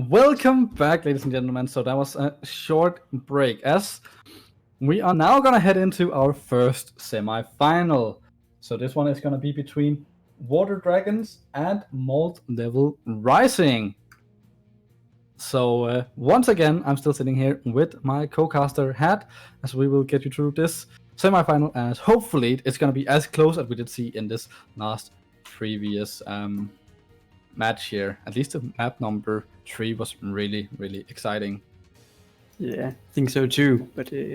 welcome back, ladies and gentlemen. So that was a short break, as we are now gonna head into our first semi-final. So this one is gonna be between Water Dragons and Mold Level Rising. So once again, I'm still sitting here with my co-caster Hat, as we will get you through this semi-final, and hopefully it's gonna be as close as we did see in this last previous match here. At least the map number 3 was really, really exciting. Yeah, I think so too. But I'm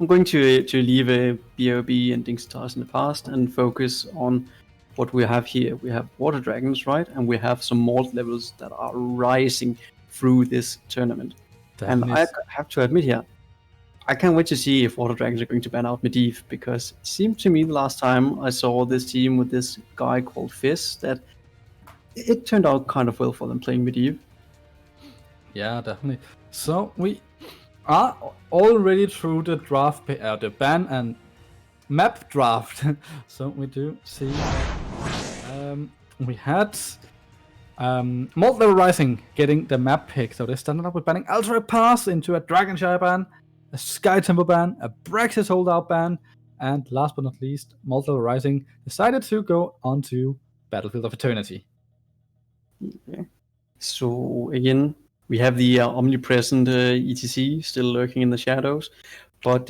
going to leave BOB and Ding Stars in the past and focus on what we have here. We have Water Dragons, right? And we have some Mold levels that are rising through this tournament. And I have to admit here, I can't wait to see if Water Dragons are going to ban out Medivh, because it seemed to me the last time I saw this team with this guy called Fizz that it turned out kind of well for them playing Medivh. Yeah, definitely. So we are already through the draft, the ban and map draft. So we do see we had Mold Level Rising getting the map pick. So they started up with banning Alterac Pass into a Dragonshire ban, a Sky Temple ban, a Braxis Holdout ban, and last but not least, Mold Level Rising decided to go onto Battlefield of Eternity. Okay. So again, we have the omnipresent ETC still lurking in the shadows, but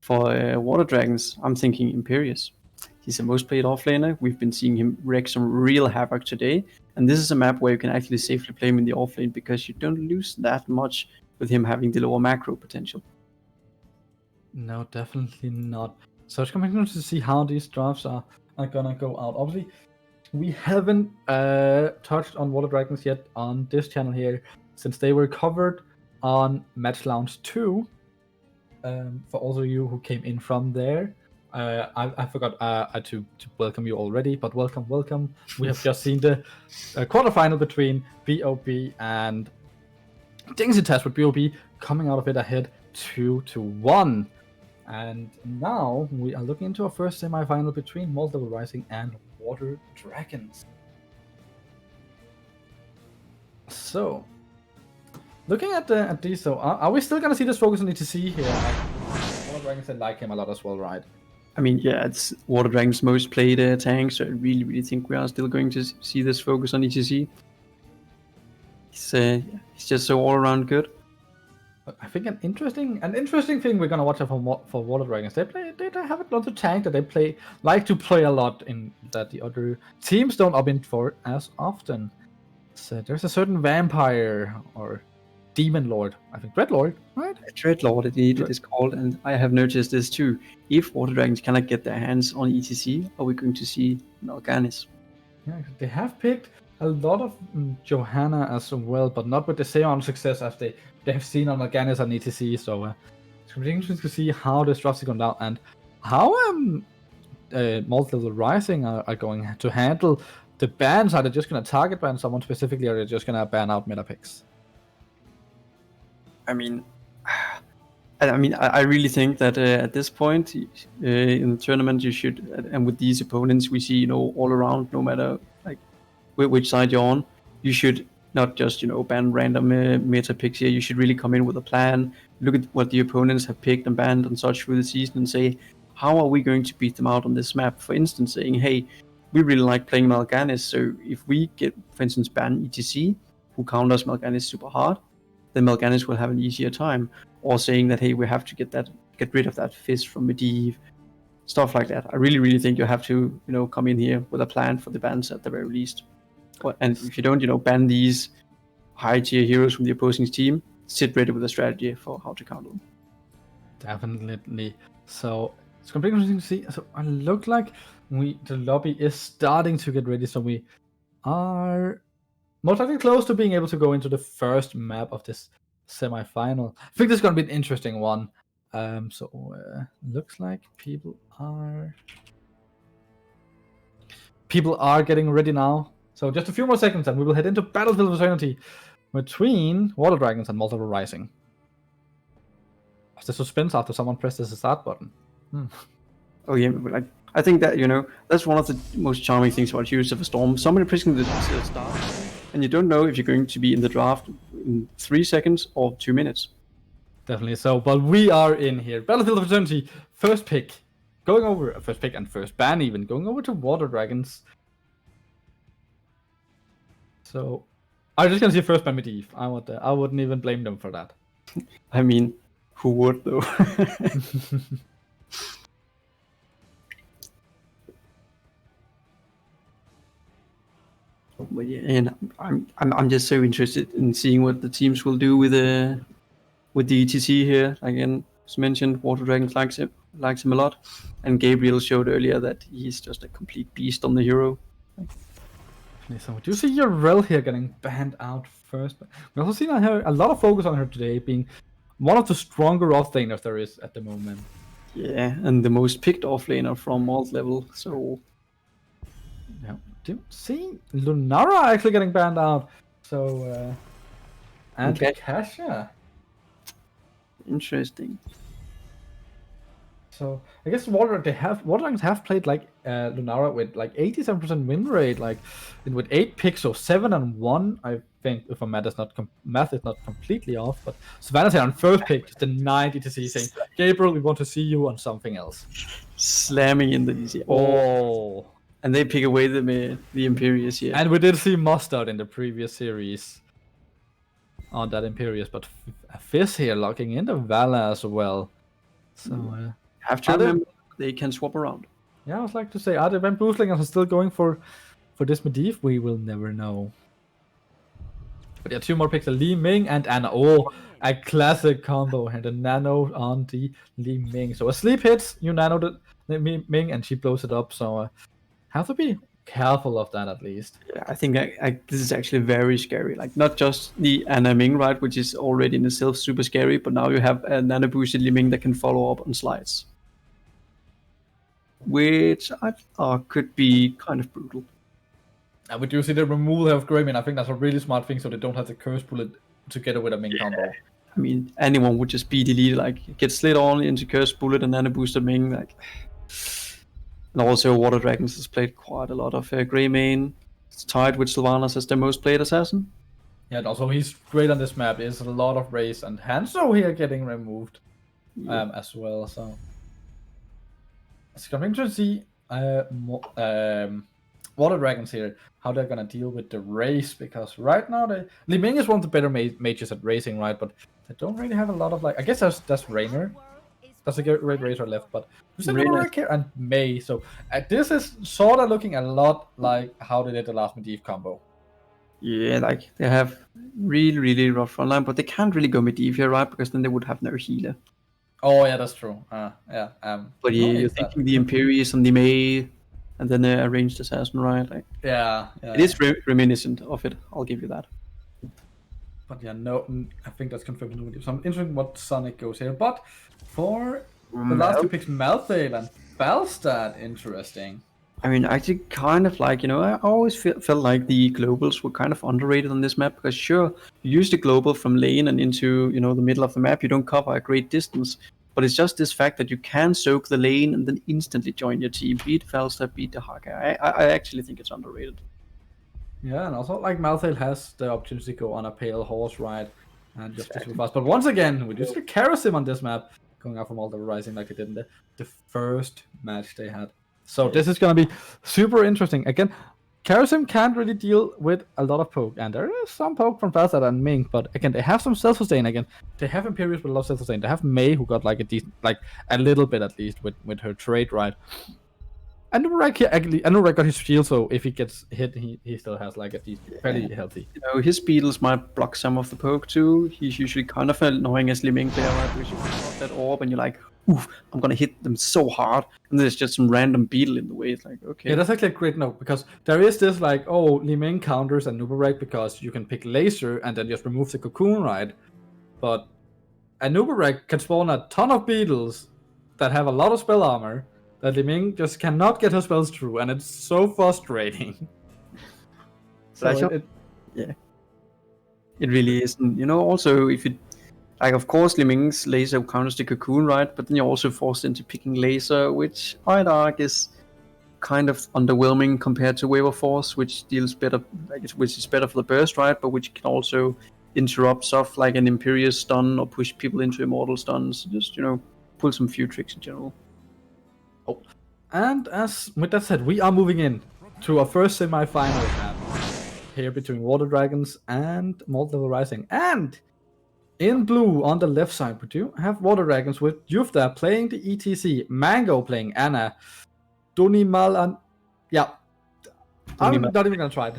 for Water Dragons, I'm thinking Imperius. He's the most played offlaner. We've been seeing him wreak some real havoc today, and this is a map where you can actually safely play him in the offlane because you don't lose that much with him having the lower macro potential. No, definitely not. So it's coming to see how these drafts are gonna go out. Obviously, we haven't touched on Water Dragons yet on this channel here, since they were covered on Match Lounge 2. For all of you who came in from there, I forgot to welcome you already, but welcome. We have just seen the quarterfinal between BOB and Dingsy Test, with BOB coming out of it ahead 2-1. And now we are looking into our first semi-final between Mold Level Rising and Water Dragons. So, looking at these, so are we still gonna see this focus on ETC here? Water Dragons, I like him a lot as well, right? I mean, yeah, it's Water Dragon's most played tank, so I really think we are still going to see this focus on ETC. He's just so all around good. I think an interesting thing we're gonna watch out for Water Dragons. They have a lot of tank that they like to play a lot in, that the other teams don't opt in for as often. So there's a certain vampire or demon lord, I think Dreadlord, right? Dreadlord indeed it is called, and I have noticed this too. If Water Dragons cannot get their hands on ETC, are we going to see Mal'Ganis? Yeah, they have picked a lot of Johanna as well, but not with the same success as they have seen on Mal'Ganis and ETC. So it's really interesting to see how this draft is going down and how Mold Level Rising are going to handle the bans. Are they just going to target ban someone specifically, or are they just going to ban out meta picks? I mean, I really think that at this point in the tournament, you should, and with these opponents, we see all around, no matter like which side you're on, you should not just ban random meta picks here. You should really come in with a plan, look at what the opponents have picked and banned and such through the season, and say, how are we going to beat them out on this map? For instance, saying, hey, we really like playing Mal'Ganis, so if we get, for instance, ban ETC, who counters Mal'Ganis super hard, then Mal'Ganis will have an easier time. Or saying that, hey, we have to get rid of that Fizz from Medivh, stuff like that. I really think you have to come in here with a plan for the bans at the very least. And if you don't ban these high tier heroes from the opposing team, sit ready with a strategy for how to counter them. Definitely. So it's completely interesting to see. So it looks like the lobby is starting to get ready. So we are most likely close to being able to go into the first map of this semi-final. I think this is going to be an interesting one. Looks like people are getting ready now. So just a few more seconds and we will head into Battlefield of Eternity between Water Dragons and Mold Level Rising. What's the suspense after someone presses the start button? Oh yeah, I think that that's one of the most charming things about Heroes of the Storm. Somebody pressing the start and you don't know if you're going to be in the draft in 3 seconds or 2 minutes. Definitely so, but we are in here. Battlefield of Eternity, first pick. Going over, first pick and first ban even, going over to Water Dragons. So, I'm just gonna see first ban Medivh. I wouldn't even blame them for that. I mean, who would though? But yeah, and I'm just so interested in seeing what the teams will do with the ETC here. Again, as mentioned, Water Dragons likes him a lot, and Gabriel showed earlier that he's just a complete beast on the hero. So, do you see Yrel here getting banned out first? We also seen her a lot of focus on her today, being one of the stronger offlaners there is at the moment. Yeah, and the most picked offlaner from alt level. So yeah, do you see Lunara actually getting banned out? So and Okay. Kasha. Interesting. So I guess Water Dragons have played like Lunara with like 87% win rate, like with 8 picks, so 7-1. I think if my math is not completely off, but Savannah's here on first pick, just denied ETC, saying, "Gabriel, we want to see you on something else." Slamming in the DC. Oh, and they pick away the Imperius here. And we did see Mustard in the previous series on that Imperius, but Fizz here locking into Vala as well. So have to remember they can swap around. Yeah, I was like to say, are the Van Boostlingers still going for this Medivh? We will never know. But yeah, 2 more picks, Li Ming and Ana. Oh, a classic combo here. The Nano on the Li Ming. So a sleep hits, you Nano the Ming, and she blows it up. So have to be careful of that at least. Yeah, I think this is actually very scary. Like, not just the Ana Ming, right, which is already in itself super scary, but now you have a Nano boosted Li Ming that can follow up on slides, which I thought could be kind of brutal. And we do see the removal of Greymane. I think that's a really smart thing, so they don't have the Curse Bullet together with a Ming combo. I mean, anyone would just be deleted, like, get slid on into Curse Bullet and Nano boosted Ming, like. And also, Water Dragons has played quite a lot of Greymane. It's tied with Sylvanas as their most played assassin. Yeah, and also he's great on this map. There's a lot of race, and Hanzo here getting removed as well. So it's coming to see Water Dragons here, how they're gonna deal with the race, because right now Li Ming is one of the better mages at racing, right? But they don't really have a lot of, like, I guess that's Rainer. That's a great racer left, but here and Mei. So this is sort of looking a lot like how they did the last Medivh combo. Yeah, like they have really rough frontline, but they can't really go Medivh here, right? Because then they would have no healer. Oh yeah, that's true. Yeah. But you're thinking the Imperius and the Mei, and then the Arranged Assassin, right? Like, yeah. It is reminiscent of it. I'll give you that. But yeah, no, I think that's confirmed. So I'm interested in what Sonic goes here. But for the last 2 picks, Malthael and Falstad, interesting. I mean, actually, kind of like, I always felt like the globals were kind of underrated on this map, because sure, you use the global from lane and into, the middle of the map, you don't cover a great distance, but it's just this fact that you can soak the lane and then instantly join your team, beat Falstad, beat the Haka. I actually think it's underrated. Yeah, and also, like, Malthael has the opportunity to go on a pale horse ride and just super fast. But once again, we just Kerasim on this map, going out from all the rising like they did in the first match they had. So this is going to be super interesting. Again, Kerasim can't really deal with a lot of poke, and there is some poke from Falstad and Ming, but again, they have some self-sustain. Again, they have Imperius with a lot of self-sustain. They have Mei, who got like a decent, like a little bit at least with her trade ride. And Anurak got his shield, so if he gets hit, he still has like a decent, fairly healthy. His beetles might block some of the poke too. He's usually kind of annoying as Li Ming player, right? Because you got that orb and you're like, oof, I'm gonna hit them so hard, and there's just some random beetle in the way. It's like, okay. Yeah, that's actually a great note, because there is this like, oh, Li Ming counters Anubarak because you can pick laser and then just remove the cocoon, right? But Anubarak can spawn a ton of beetles that have a lot of spell armor that Li Ming just cannot get her spells through, and it's so frustrating. It really is. And, also, if you, like, of course, Li Ming's laser counters the cocoon, right? But then you're also forced into picking laser, which I'd argue is kind of underwhelming compared to Wave of Force, which deals better, which is better for the burst, right? But which can also interrupt stuff like an Imperious stun or push people into Immortal stuns. Just pull some few tricks in general. Oh, and as with that said, we are moving in to our first semi-final map here between Water Dragons and Multi-Level Rising. And in blue on the left side, we do have Water Dragons with Jufta playing the ETC, Mango playing Anna, Donimal and I'm not even gonna try it.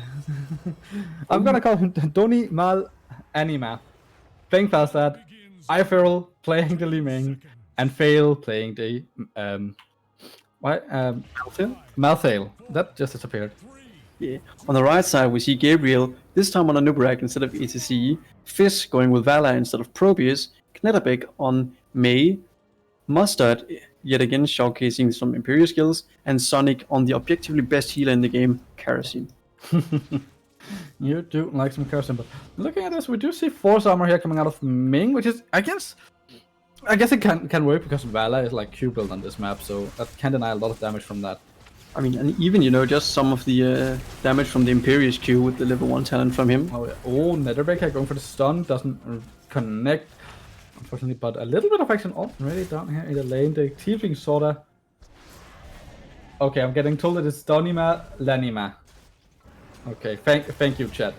I'm gonna call him Donimal Anima playing Falstad, Iferal playing the Li Ming, and Fail playing the Malthael. That just disappeared. Yeah. On the right side, we see Gabriel, this time on a Nubarak instead of ETC, Fizz going with Vala instead of Probius, Knetterbeck on Mei, Mustard yet again showcasing some Imperial skills, and Sonic on the objectively best healer in the game, Kerosene. You do like some Kerosene, but looking at this, we do see Force Armor here coming out of Ming, which is, I guess it can work because Vala is like Q build on this map, so that can deny a lot of damage from that. I mean, and even, just some of the damage from the Imperious Q with the level 1 talent from him. Oh, yeah. Oh, Netherbeck here going for the stun, doesn't connect, unfortunately, but a little bit of action already down here in the lane. The Tiefling sorta... Okay, I'm getting told that it's Donima Lanima. Okay, thank you, chat.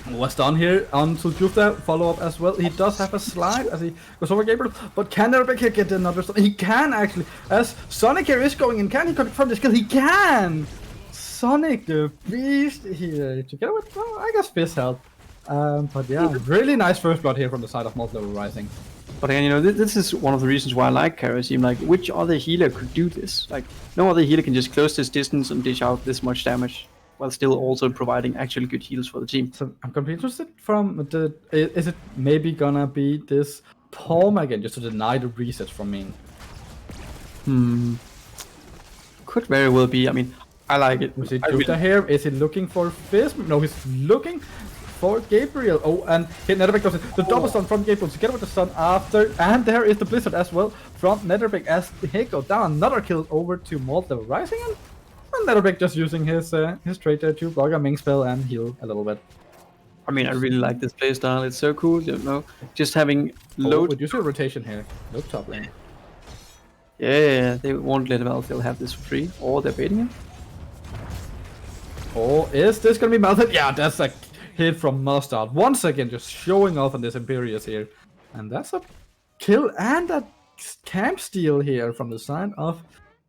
Was done here onto Jufta, follow up as well. He does have a slide as he goes over Gabriel, but can Netherbeck here get another stun? He can actually, as Sonic here is going in. Can he confirm this kill? He can! Sonic the Beast here, together with, well, I guess Fizz help. But yeah, really nice first blood here from the side of Multi-Level Rising. But again, this is one of the reasons why I like Kerosene. Like, which other healer could do this? Like, no other healer can just close this distance and dish out this much damage, while still also providing actually good heals for the team. So I'm gonna be interested from the... Is it maybe gonna be this Palm again, just to deny the resets from Ming? Could very well be. I mean, I like it. Was it Jufta here? Is he looking for Fizz? No, he's looking for Gabriel. Oh, and hit Netherbeck does it. The double stun from Gabriel together with the stun after. And there is the Blizzard as well from Netherbeck as he goes down. Another kill over to Multi-Level Rising. And Netherbeck just using his traitor to block a Ming spell and heal a little bit. I mean, I really like this playstyle. It's so cool, just having load. Would you see a rotation here? Look top lane. Yeah, they won't let Malthael have this for free, or they're baiting him. Oh, is this gonna be melted? Yeah, that's a hit from Mustard. Once again, just showing off on this Imperious here. And that's a kill and a camp steal here from the side of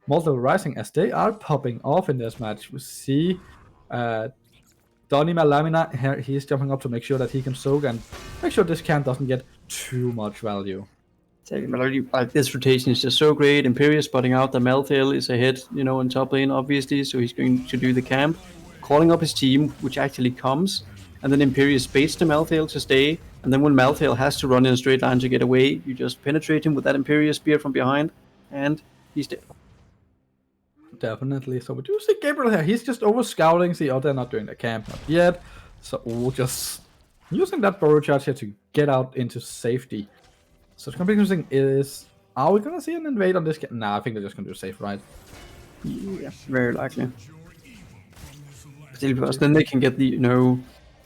Multi-Level Rising as they are popping off in this match. We see Donima Lamina here, he's jumping up to make sure that he can soak and make sure this camp doesn't get too much value. Like, this rotation is just so great. Imperious spotting out that Malthael is ahead, on top lane, obviously, so he's going to do the camp, calling up his team, which actually comes, and then Imperious baits the Malthael to stay, and then when Malthael has to run in a straight line to get away, you just penetrate him with that Imperious spear from behind, and he's dead. Definitely. So we do see Gabriel here. He's just over scouting. See, they're not doing the camp not yet. So we'll just using that burrow charge here to get out into safety. So it's gonna be interesting. Are we gonna see an invade on this game? Nah, I think they're just gonna do safe, right? Yeah, very likely. Still, because then they can get the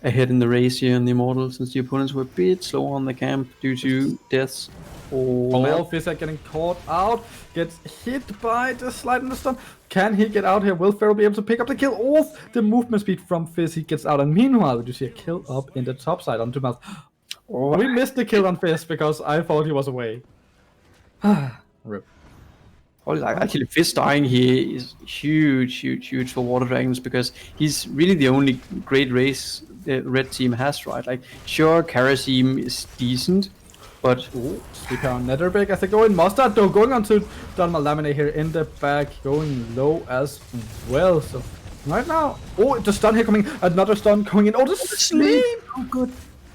ahead in the race here in the Immortals, since the opponents were a bit slower on the camp due to deaths. Oh, Fizz getting caught out, gets hit by the slide and the stun. Can he get out here? Will Feral be able to pick up the kill? Oh, the movement speed from Fizz, he gets out. And meanwhile, we do see a kill up in the top side onto Mouth. Oh, we missed the kill on Fizz because I thought he was away. Rip. Oh, like, actually, Fizz dying here is huge for Water Dragons, because he's really the only great race the red team has, right? Like, sure, Kerosene is decent, but... Sleeper on Netherbeck as they go in. Mustard though going on to Donma Laminate here in the back, going low as well. So right now, the stun here coming, another stun going in. Oh, the sleep! Oh, good.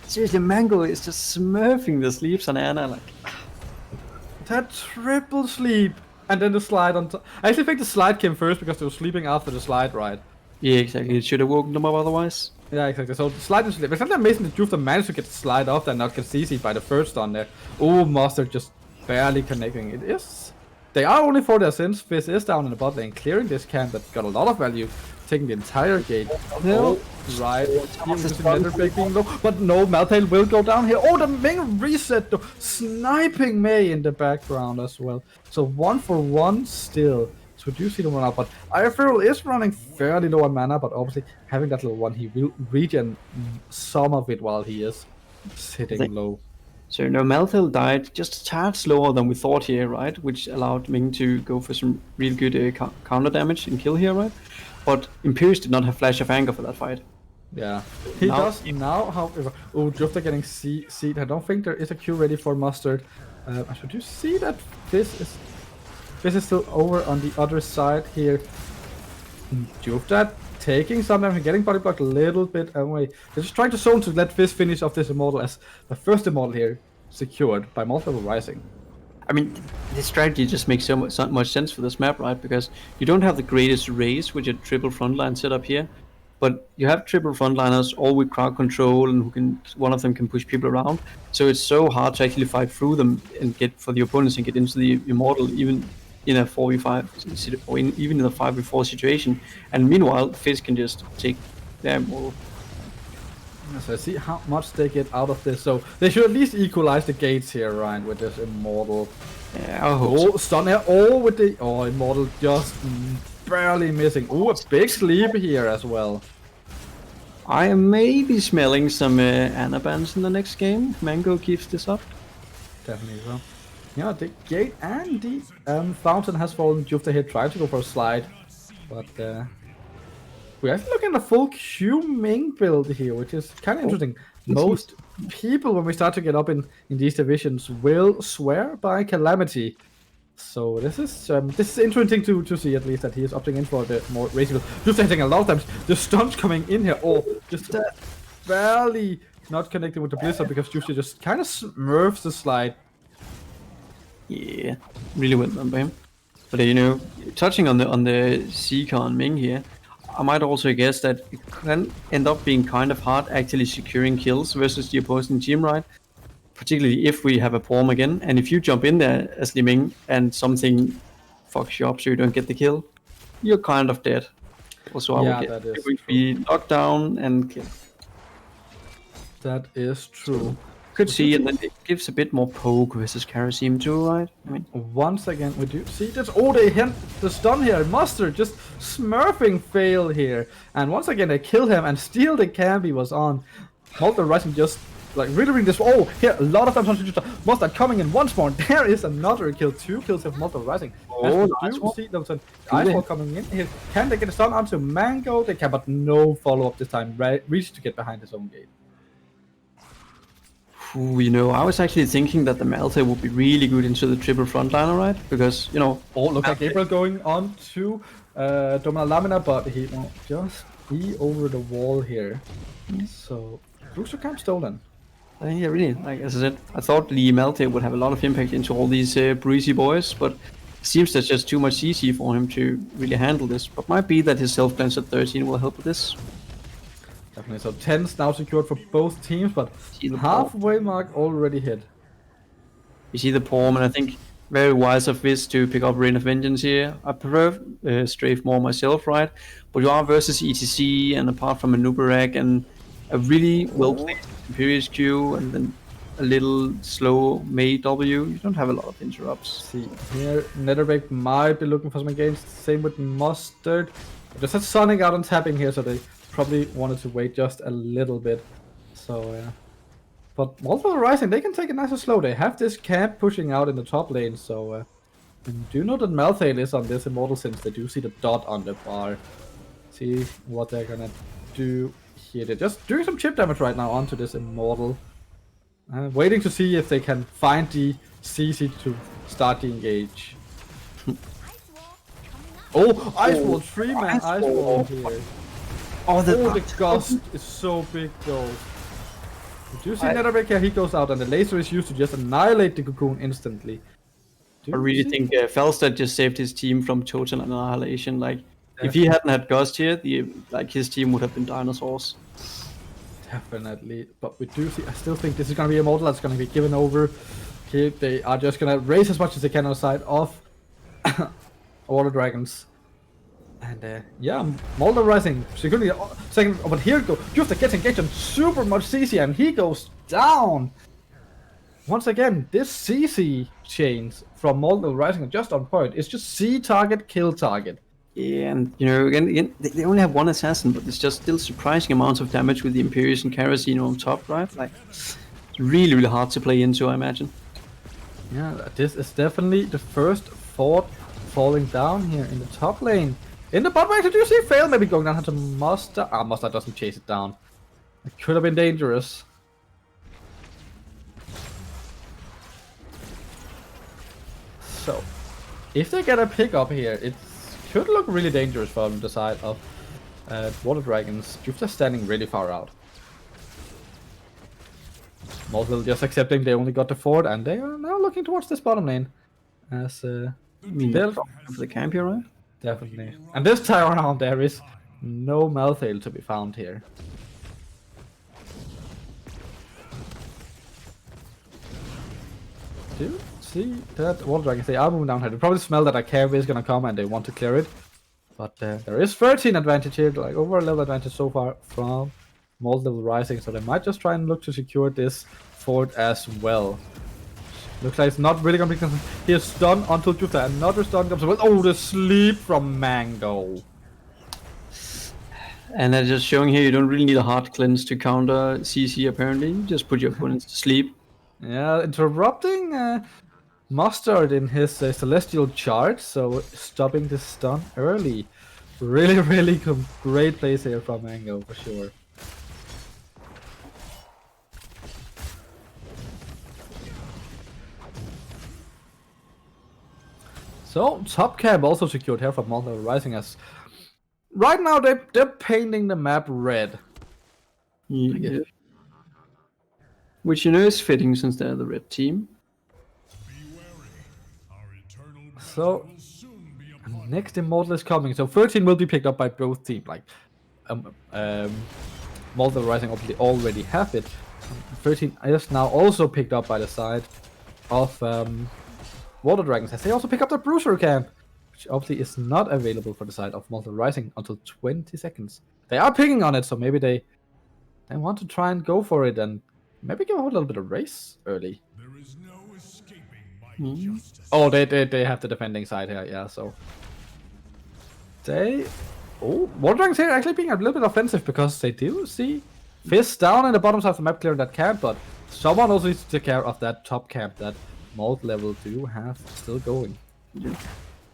Seriously, Mango is just smurfing the sleeps on Anna, like... That triple sleep! And then the slide on top. I actually think the slide came first because they were sleeping after the slide, right? Yeah, exactly. It should have woken them up otherwise. Yeah, exactly. So the slide is sleep. It's not amazing that Jufta managed to get the slide off and not get CC'd by the first stun there. Oh, Mustard just barely connecting. It is they are only for their sins. Fizz is down in the bot lane, clearing this camp that got a lot of value, taking the entire gate. No. Right. Netherbeck being low, but no, Malthael will go down here. Oh, the Ming reset though, sniping Mei in the background as well. So 1-for-1 still. So we do see the one out, but Iron is running fairly low on mana, but obviously having that little one, he will regen some of it while he is sitting low. So Malthael died just a tad slower than we thought here, right? Which allowed Ming to go for some real good counter damage and kill here, right? But Imperius did not have Flash of Anger for that fight. Yeah, he does now, however. Oh, Jufta getting seed. I don't think there is a Q ready for Mustard. Should you see that this is still over on the other side here. Jufta taking some damage, getting body blocked a little bit away. They're just trying to zone to let Fizz finish off this Immortal as the first Immortal here secured by multiple Rising. I mean, this strategy just makes so much sense for this map, right? Because you don't have the greatest race with your triple frontline setup here, but you have triple frontliners all with crowd control, and one of them can push people around. So it's so hard to actually fight through them and get for the opponents and get into the Immortal, even in a 4v5 or even in a 5v4 situation. And meanwhile, Fizz can just take their Immortal. So see how much they get out of this. So they should at least equalize the gates here, Ryan, with this Immortal. Yeah, I hope so. Stun here. Oh, with the Immortal just barely missing. Oh, a big sleep here as well. I am maybe smelling some Ana bans in the next game. Mango keeps this up. Definitely so. Yeah, the gate and the fountain has fallen. Jufta here tried to go for a slide, but we're actually looking at a full Q Ming build here, which is kind of interesting. Most people, when we start to get up in these divisions, will swear by Calamity. So this is interesting to see, at least, that he is opting in for the more racing build. Just hitting a lot of times. The stunts coming in here, just barely not connecting with the Blizzard because Juicy just kind of smurfs the slide. Yeah, really well done by him. But you know, touching on the Seeker on Ming here, I might also guess that it can end up being kind of hard actually securing kills versus the opposing team, right? Particularly if we have a Porm again, and if you jump in there as Li Ming and something fucks you up so you don't get the kill, you're kind of dead. Also, I would guess you're going to be knocked down and killed. That is true. Could see, and then it gives a bit more poke versus Karasim too, right? I mean, once again we do see this. Oh, they hit the stun here. Mustard just smurfing fail here, and once again they kill him and steal the camp he was on. Multiple Rising just like really this. Oh, here a lot of times on Mustard coming in once more. There is another kill. 2 kills of Multiple Rising. Oh, nice one. See those Icewall coming in here. Can they get a stun onto Mango? They can, but no follow up this time. Reach to get behind his own gate. You know, I was actually thinking that the Malthael would be really good into the triple frontliner, right? Because, you know... Oh, look at Gabriel going on to Dominal Lamina, but he won't just be over the wall here. So, Booster Camp stolen. Yeah, really. Like, as I said, I thought the Malthael would have a lot of impact into all these breezy boys, but it seems there's just too much CC for him to really handle this. But might be that his self-cleanse at 13 will help with this. Definitely. So 10's now secured for both teams, but halfway mark already hit. You see the Porm, and I think very wise of Fizz to pick up Rain of Vengeance here. I prefer Strafe more myself, right? But you are versus ETC, and apart from a Nubarak and a really well-placed Imperious Q, and then a little slow Mei W, you don't have a lot of interrupts. See here, Netherbeck might be looking for some gains. Same with Mustard. Just had Sonic out on tapping here, so they probably wanted to wait just a little bit. So yeah. But Multiple Rising, they can take it nice and slow. They have this camp pushing out in the top lane, so and do know that Malthael is on this Immortal since they do see the dot on the bar. See what they're gonna do here. They're just doing some chip damage right now onto this Immortal. Waiting to see if they can find the CC to start the engage. Oh, Ice Wall, 3-man Ice Wall here. Oh, the gust is so big though. Did you see Netherbeck here? He goes out and the laser is used to just annihilate the Cocoon instantly. I really think Falstad just saved his team from total annihilation. Like, if he hadn't had Gust here, his team would have been dinosaurs. Definitely. But we do see, I still think this is going to be a model that's going to be given over. Here they are just going to race as much as they can on the side of Water Dragons. And yeah, Molder Rising security second, but here it goes. Jufta gets engaged on super much CC and he goes down. Once again, this CC chains from Molder Rising just on point. It's just C target, kill target. Yeah, and you know, again, they only have one assassin, but it's just still surprising amounts of damage with the Imperius and Karasino on top, right? Like, it's really, really hard to play into, I imagine. Yeah, this is definitely the first fort falling down here in the top lane. In the bot lane, did you see Fail maybe going down to Muster? Ah, Muster doesn't chase it down. It could have been dangerous. So, if they get a pick up here, it could look really dangerous from the side of Water Dragons. Jufta standing really far out. Moltel just accepting they only got the fort, and they are now looking towards this bottom lane. As I mean, they'll for the camp here, right? definitely. And this time around, there is no Malthael to be found here. Do you see that Water Dragons? They are moving down here. They probably smell that a cave is gonna come and they want to clear it. But there is 13 advantage here, like over a level advantage so far from Molten Rising, so they might just try and look to secure this fort as well. Looks like it's not really gonna be consistent. He is stunned until Jufta. Another stun comes with. Oh, the sleep from Mango. And they're just showing here you don't really need a hard cleanse to counter CC apparently. You just put your opponents to sleep. Yeah, interrupting Mustard in his celestial charge, so stopping the stun early. Really, really great plays here from Mango for sure. So, top camp also secured here from Molten Rising as right now they're painting the map red. Yeah. Which you know is fitting since they're the red team. So, next Immortal is coming. So 13 will be picked up by both teams. Like, Molten Rising obviously already have it. 13 is now also picked up by the side of Water Dragons, as they also pick up the Bruiser camp, which obviously is not available for the side of Molten Rising until 20 seconds. They are picking on it, so maybe they want to try and go for it and maybe give a little bit of race early. There is no escaping my justice. Oh, they have the defending side here, yeah, so they... Oh, Water Dragons here actually being a little bit offensive because they do see Fizz down in the bottom side of the map clearing that camp, but someone also needs to take care of that top camp that Molt level do have still going. Yeah.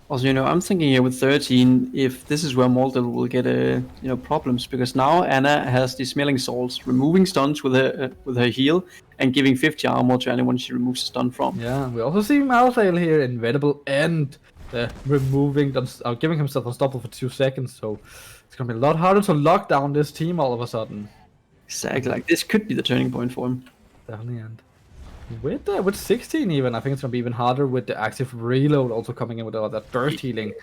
Also, you know, I'm thinking here with 13, if this is where Molt level will get problems, because now Anna has the smelling salts, removing stuns with her heal and giving 50 armor to anyone she removes a stun from. Yeah, we also see Malthael here inevitable and removing giving himself unstoppable for 2 seconds, so it's gonna be a lot harder to lock down this team all of a sudden. Exactly, like this could be the turning point for him. Definitely, and with 16 even, I think it's gonna be even harder with the active reload also coming in with all that burst healing.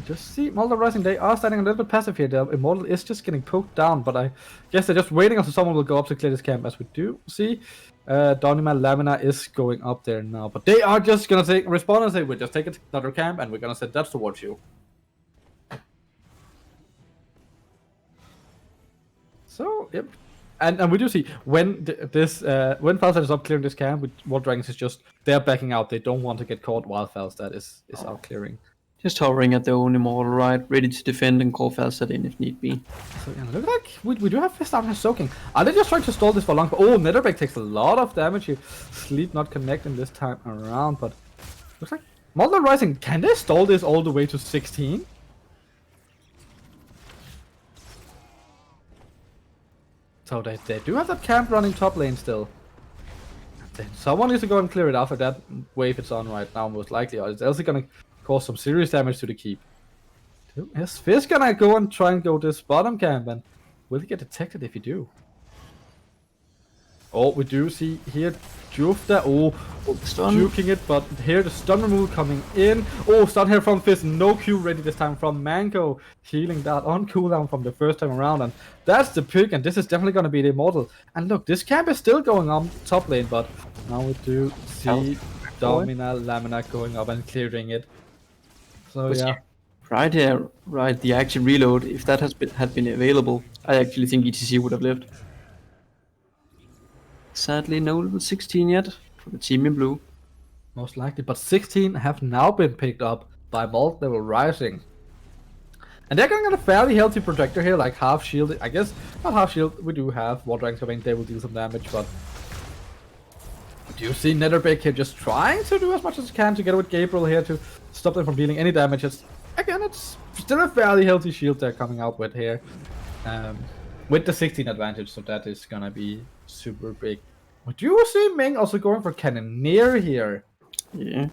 Just see Molten Rising, they are standing a little bit passive here. The Immortal is just getting poked down, but I guess they're just waiting until someone will go up to clear this camp, as we do see. Donima Lamina is going up there now, but they are just gonna respond and say, we'll just take another camp and we're gonna send that towards you. So, yep. And we do see when when Falstad is up clearing this camp, with Water Dragons is just they're backing out. They don't want to get caught while Falstad is out clearing. Just hovering at their own Immortal, right? Ready to defend and call Falstad in if need be. So yeah, look like we do have Fist down here soaking. Are they just trying to stall this for long? Oh, Netherbeck takes a lot of damage here. Sleep not connecting this time around, but looks like Molten Rising, can they stall this all the way to 16? So they do have that camp running top lane still. Then someone needs to go and clear it after that wave it's on right now, most likely, or it's also gonna cause some serious damage to the keep. Is Fizz gonna go and try and go this bottom camp, and will he get detected if he do? Oh, we do see here Jufta, juking it, but here the stun removal coming in. Oh, stun here from Fizz, no Q ready this time from Mango, healing that on cooldown from the first time around, and that's the pick, and this is definitely gonna be the Immortal. And look, this camp is still going on top lane, but now we do see Domina, Lamina going up and clearing it. So But yeah. Right here, right, the active reload, if that had been available, I actually think ETC would have lived. Sadly, no level 16 yet for the team in blue. Most likely, but 16 have now been picked up by Malt Level Rising. And they're going to get a fairly healthy protector here, like half shield. I guess not half shield, we do have Water Dragons coming, they will deal some damage, but do you see Netherbeck here just trying to do as much as he can together with Gabriel here to stop them from dealing any damage? Again, it's still a fairly healthy shield they're coming out with here. With the 16 advantage, so that is gonna be super big. But you see Ming also going for Cannoneer here. Yeah.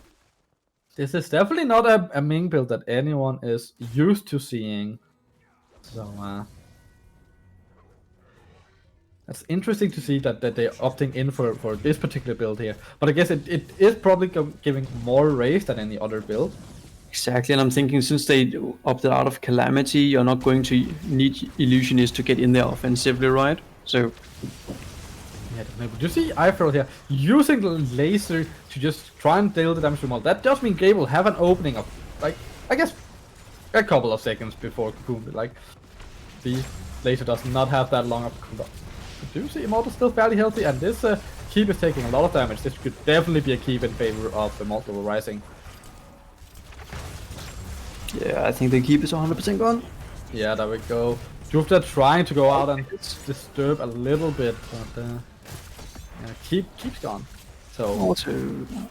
This is definitely not a Ming build that anyone is used to seeing. So, that's interesting to see that they're opting in for this particular build here. But I guess it is probably giving more race than any other build. Exactly, and I'm thinking since they opted out of Calamity, you're not going to need Illusionist to get in there offensively, right? So Yeah, definitely. But you see Eiffel here using the laser to just try and deal the damage to Malt. That does mean Gabe will have an opening of, like, I guess, a couple of seconds before Cocoon. Like, the laser does not have that long of a cooldown. But you see Immortal still fairly healthy, and this keep is taking a lot of damage. This could definitely be a keep in favor of the Immortal Rising. yeah, I think the keep is 100% gone. Yeah, there we go. Jufta trying to go out and disturb a little bit, but yeah, keeps gone. So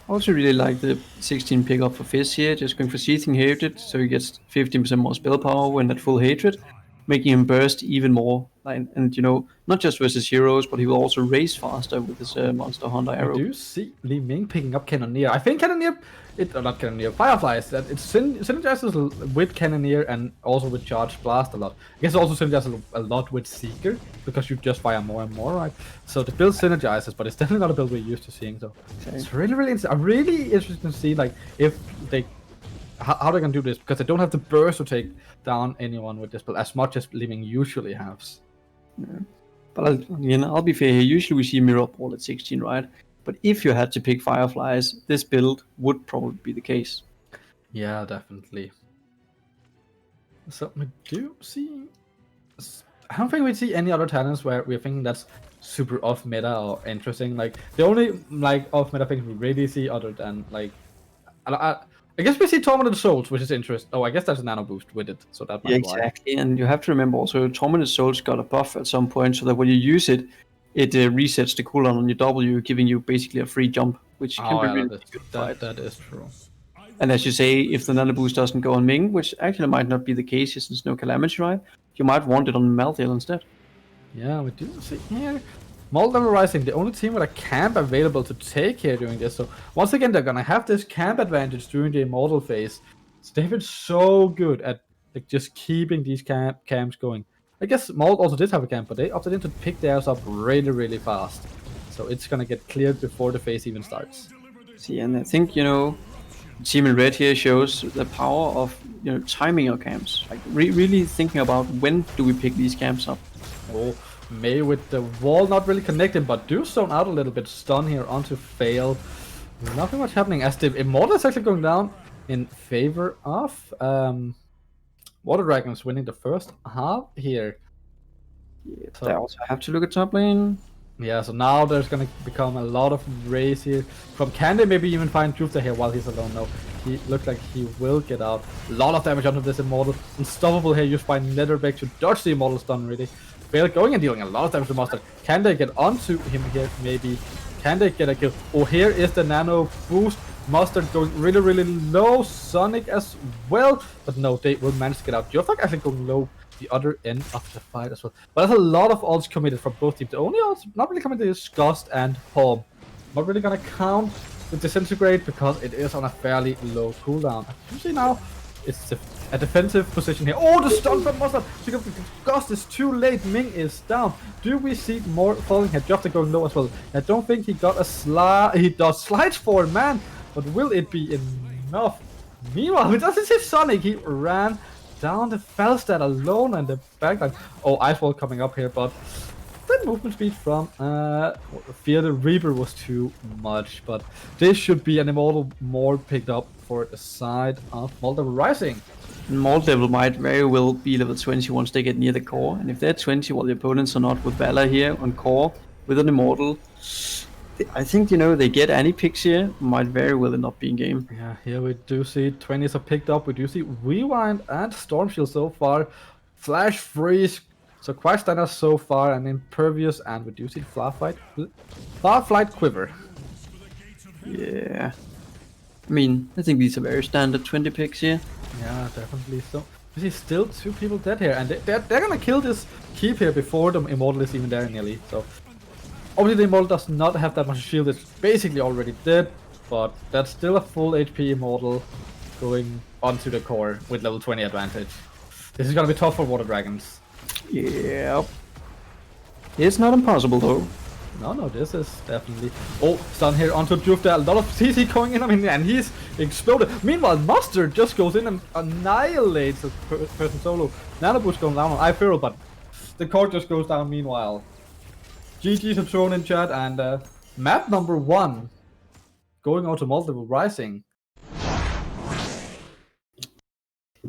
Also really like the 16 pickup for Fizz here, just going for Seething Hatred, so he gets 15% more spell power when at full hatred, making him burst even more. And you know, not just versus heroes, but he will also race faster with his Monster Hunter arrow. do you see Li Ming picking up Cannoneer? I think Cannoneer, not Cannoneer, Fireflies, that it synergizes with Cannoneer and also with Charge Blast a lot. I guess it also synergizes a lot with Seeker, because you just fire more and more, right? So the build synergizes, but it's definitely not a build we're used to seeing, so it's really interesting. I'm really interested to see, like, if they how they're gonna do this, because they don't have the burst to take down anyone with this build as much as Li Ming usually has. But I'll be fair here. Usually we see Mirror Ball at 16, right? But if you had to pick Fireflies, this build would probably be the case. Yeah, definitely. So we do see. I don't think we see any other talents where we're thinking that's super off meta or interesting. Like the only like off meta things we really see, other than like, I guess we see Tormented Souls, which is interesting. Oh, I guess there's a nano boost with it, so that might Yeah, be why. exactly. And you have to remember also, Tormented Souls got a buff at some point, so that when you use it, it resets the cooldown on your W, giving you basically a free jump, which can Oh, be yeah, really that good is, fight. that is true. And as you say, if the nano boost doesn't go on Ming, which actually might not be the case since no Calamity, right? You might want it on Malthael instead. Yeah, we do see here. Malt Level Rising, the only team with a camp available to take here during this. So once again, they're gonna have this camp advantage during the Immortal phase. So they've been so good at like just keeping these camps going. I guess Malt also did have a camp, but they opted in to pick theirs up really, really fast. So it's gonna get cleared before the phase even starts. See, and I think, you know, Team in Red here shows the power of, you know, timing your camps. Like really thinking about when do we pick these camps up. Oh, May with the wall not really connected, but do zone out a little bit. Stun here onto Fail. Nothing much happening as the Immortal is actually going down in favor of Water Dragons winning the first half here. Yeah, but I also have to look at top lane. Yeah, so now there's gonna become a lot of race here. From Candy, maybe even find Jufta here while he's alone. No, he looks like he will get out. A lot of damage onto this Immortal. Unstoppable here used by Netherbeck to dodge the Immortal stun, really. Fail going and dealing a lot of damage to Mustard. Can they get onto him here, maybe? Can they get a kill? Oh, here is the nano boost. Mustard going really, really low. Sonic as well. But no, they will manage to get out. Jofak actually going low the other end of the fight as well. But there's a lot of ults committed from both teams. The only ults not really committed is Gust and Palm. Not really gonna count with Disintegrate because it is on a fairly low cooldown. You see now, it's a defensive position here. Oh, the stun from Mustard! Because Gust is too late. Ming is down. Do we see more falling here? Jofta going low as well. I don't think he got a slide. He does slides for man, but will it be enough? Meanwhile, he doesn't see Sonic. He ran down the Felstad alone and the backline. Oh, Icewall coming up here, but then movement speed from Fear the Reaper was too much, but this should be an immortal more picked up for the side of Multiple Rising. Malt level might very well be level 20 once they get near the core, and if they're 20 while the opponents are not with Valor here on core with an immortal, I think they get any picks here might very well end up being game. Yeah, here we do see 20s are picked up. We do see Rewind and Storm Shield so far. Flash Freeze, so quite standard so far, and Impervious, and we do see Farflight Quiver. Yeah. I mean, I think these are very standard 20 picks here. Yeah, definitely so. You see still 2 people dead here, and they're gonna kill this keep here before the Immortal is even there nearly, so... Obviously the Immortal does not have that much shield, it's basically already dead, but that's still a full HP Immortal going onto the core with level 20 advantage. This is gonna be tough for Water Dragons. Yeah. It's not impossible though. No, this is definitely... Oh, Stun here onto Jufta, a lot of CC going in, and he's exploded. Meanwhile, Mustard just goes in and annihilates the person solo. Nano Boost going down on iFeral, but the core just goes down meanwhile. GG's have thrown in chat, and map number 1 going out to Multiple Rising.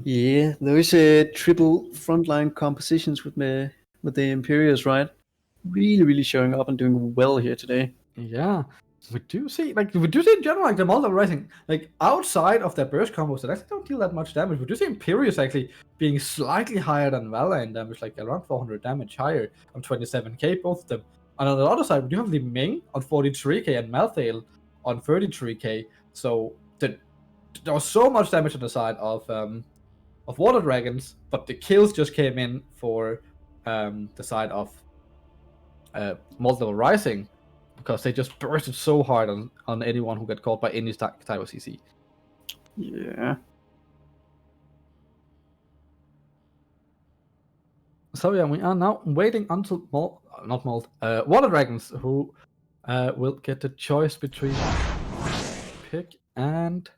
Yeah, those triple frontline compositions with the Imperious, right? Really showing up and doing well here today. Yeah, we do see in general the Multiple Rising, outside of their burst combos that actually don't deal that much damage. We do see Imperious actually being slightly higher than Valor in damage, around 400 damage higher on 27k, both of them. And on the other side, we do have Li Ming on 43k and Malthael on 33k. So there was so much damage on the side of Water Dragons, but the kills just came in for the side of Multiple Rising, because they just bursted so hard on anyone who got caught by any type of CC. Yeah. So yeah, we are now waiting until Water Dragons, who will get the choice between pick and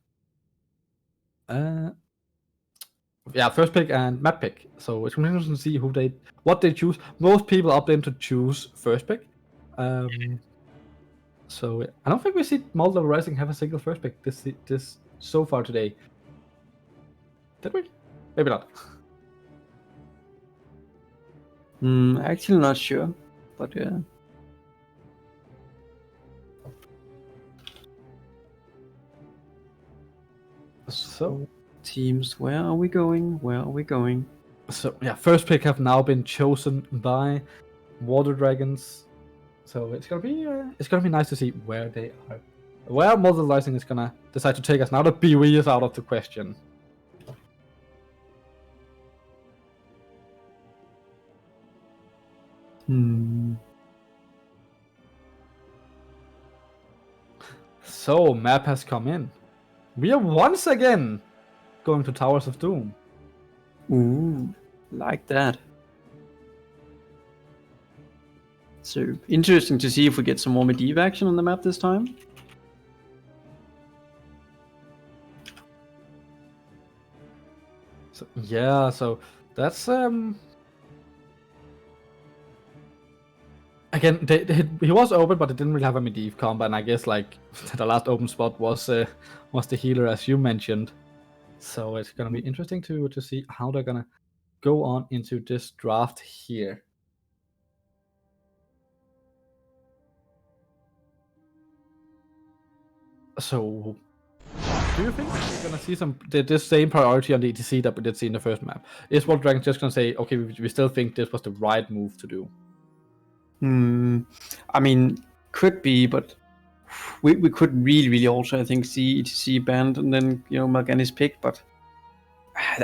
first pick and map pick. So it's interesting to see what they choose. Most people opt in to choose first pick. So I don't think we see Multiple Rising have a single first pick this so far today. Did we? Maybe not. Actually not sure, but yeah. So teams, where are we going? Where are we going? So yeah, first pick have now been chosen by Water Dragons. So it's gonna be nice to see where they are, where Multiple Rising is gonna decide to take us now that BOE is out of the question. So map has come in. We are once again going to Towers of Doom. Ooh, like that. So interesting to see if we get some more Medivh action on the map this time. So yeah, so that's again, he was open, but it didn't really have a Medivh combo, and I guess the last open spot was the healer, as you mentioned. So it's gonna be interesting to see how they're gonna go on into this draft here. So, do you think we're gonna see this same priority on the ETC that we did see in the first map? Is Water Dragons just gonna say, okay, we still think this was the right move to do? I mean, could be, but we could really also, I think, see ETC banned and then Mal'Ganis picked, but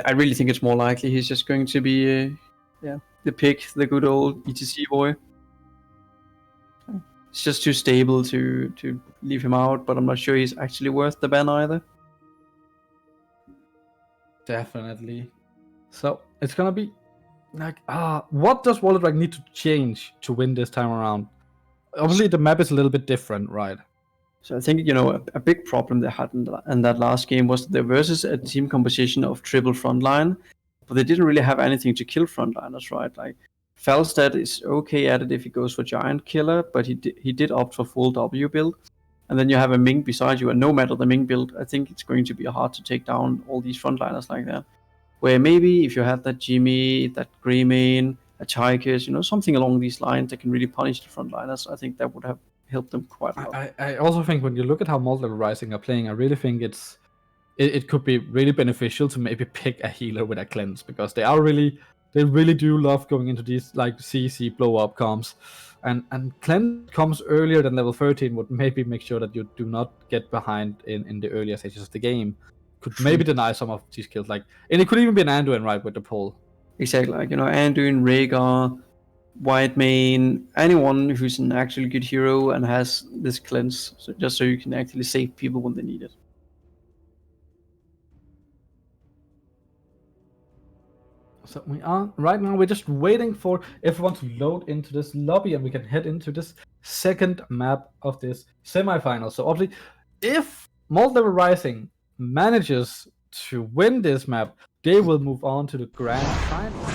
I really think it's more likely he's just going to be the pick, the good old ETC boy. It's just too stable to leave him out, but I'm not sure he's actually worth the ban either. Definitely. So it's gonna be what does Water Dragon need to change to win this time around? Obviously, the map is a little bit different, right? So I think a big problem they had in that last game was they versus a team composition of triple frontline, but they didn't really have anything to kill frontliners, right? Falstad is okay at it if he goes for Giant Killer, but he did opt for full W build. And then you have a Ming beside you, and no matter the Ming build, I think it's going to be hard to take down all these frontliners like that. Where maybe if you had that Jimmy, that Greymane, a Tychus, something along these lines that can really punish the frontliners, I think that would have helped them quite a lot. I also think when you look at how Multiple Rising are playing, I really think it could be really beneficial to maybe pick a healer with a cleanse, because they really do love going into these like CC blow up comps, and cleanse comes earlier than level 13 would maybe make sure that you do not get behind in the earlier stages of the game. Could maybe deny some of these kills, and it could even be an Anduin, right, with the pull. Exactly, Anduin, Rhaegar, Whitemane, anyone who's an actually good hero and has this cleanse, just so you can actually save people when they need it. So we're just waiting for everyone to load into this lobby, and we can head into this second map of this semi-final. So obviously, if Multiple Rising manages to win this map, they will move on to the grand final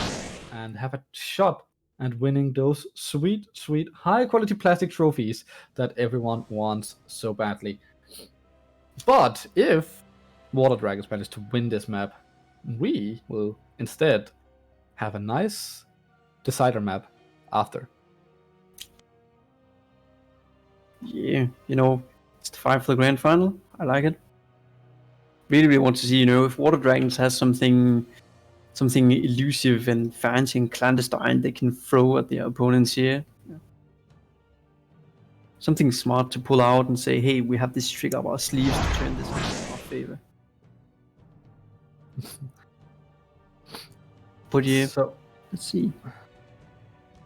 and have a shot at winning those sweet, high-quality plastic trophies that everyone wants so badly. But if Water Dragons manage to win this map, we will instead have a nice decider map after. Yeah, it's the fight for the grand final. I like it. Really want to see, if Water Dragons has something elusive and fancy and clandestine they can throw at their opponents here. Yeah. Something smart to pull out and say, hey, we have this trick up our sleeves to turn this in our favor. But yeah, so let's see.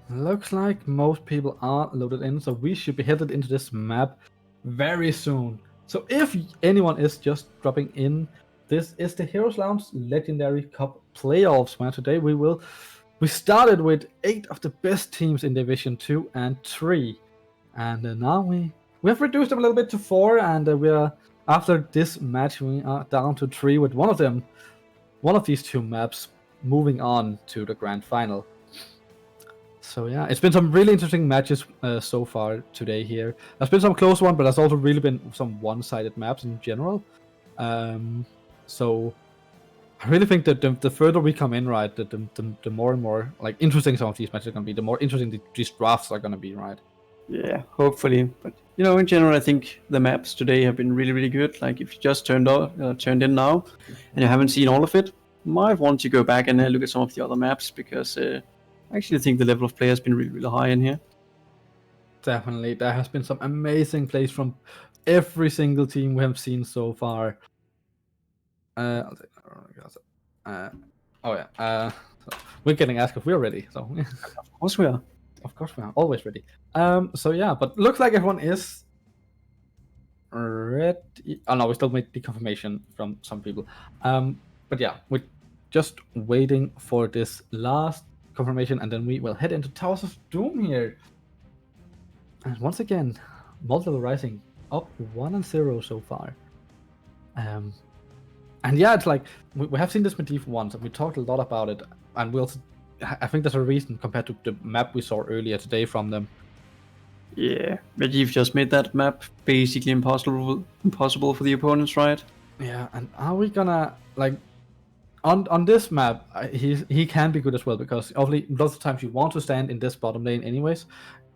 Looks like most people are loaded in, so we should be headed into this map very soon. So if anyone is just dropping in, this is the Heroes Lounge Legendary Cup Playoffs, where today we started with 8 of the best teams in Division 2 and 3. And now we have reduced them a little bit to 4, and we are, after this match, we are down to 3 with one of these 2 maps moving on to the grand final. So yeah, it's been some really interesting matches so far today here. There's been some close ones, but there's also really been some one-sided maps in general. So I really think that the further we come in, right, the more and more interesting some of these matches are going to be, the more interesting these drafts are going to be, right? Yeah, hopefully. But in general, I think the maps today have been really, really good. Like if you just turned in now and you haven't seen all of it, might want to go back and look at some of the other maps, because I actually think the level of play has been really, really high in here. Definitely, there has been some amazing plays from every single team we have seen so far. I'll take that. So we're getting asked if we're ready. So Of course we are. Of course we are always ready. So yeah, but looks like everyone is ready. Oh no, we still made the confirmation from some people. But yeah, we're just waiting for this last confirmation, and then we will head into Towers of Doom here. And once again, Multiple Rising up 1-0 so far. And yeah, it's like we have seen this Medivh once, and we talked a lot about it. And we also, I think there's a reason compared to the map we saw earlier today from them. Yeah, Medivh just made that map basically impossible for the opponents, right? Yeah, and are we gonna on this map? He can be good as well, because obviously lots of times you want to stand in this bottom lane anyways,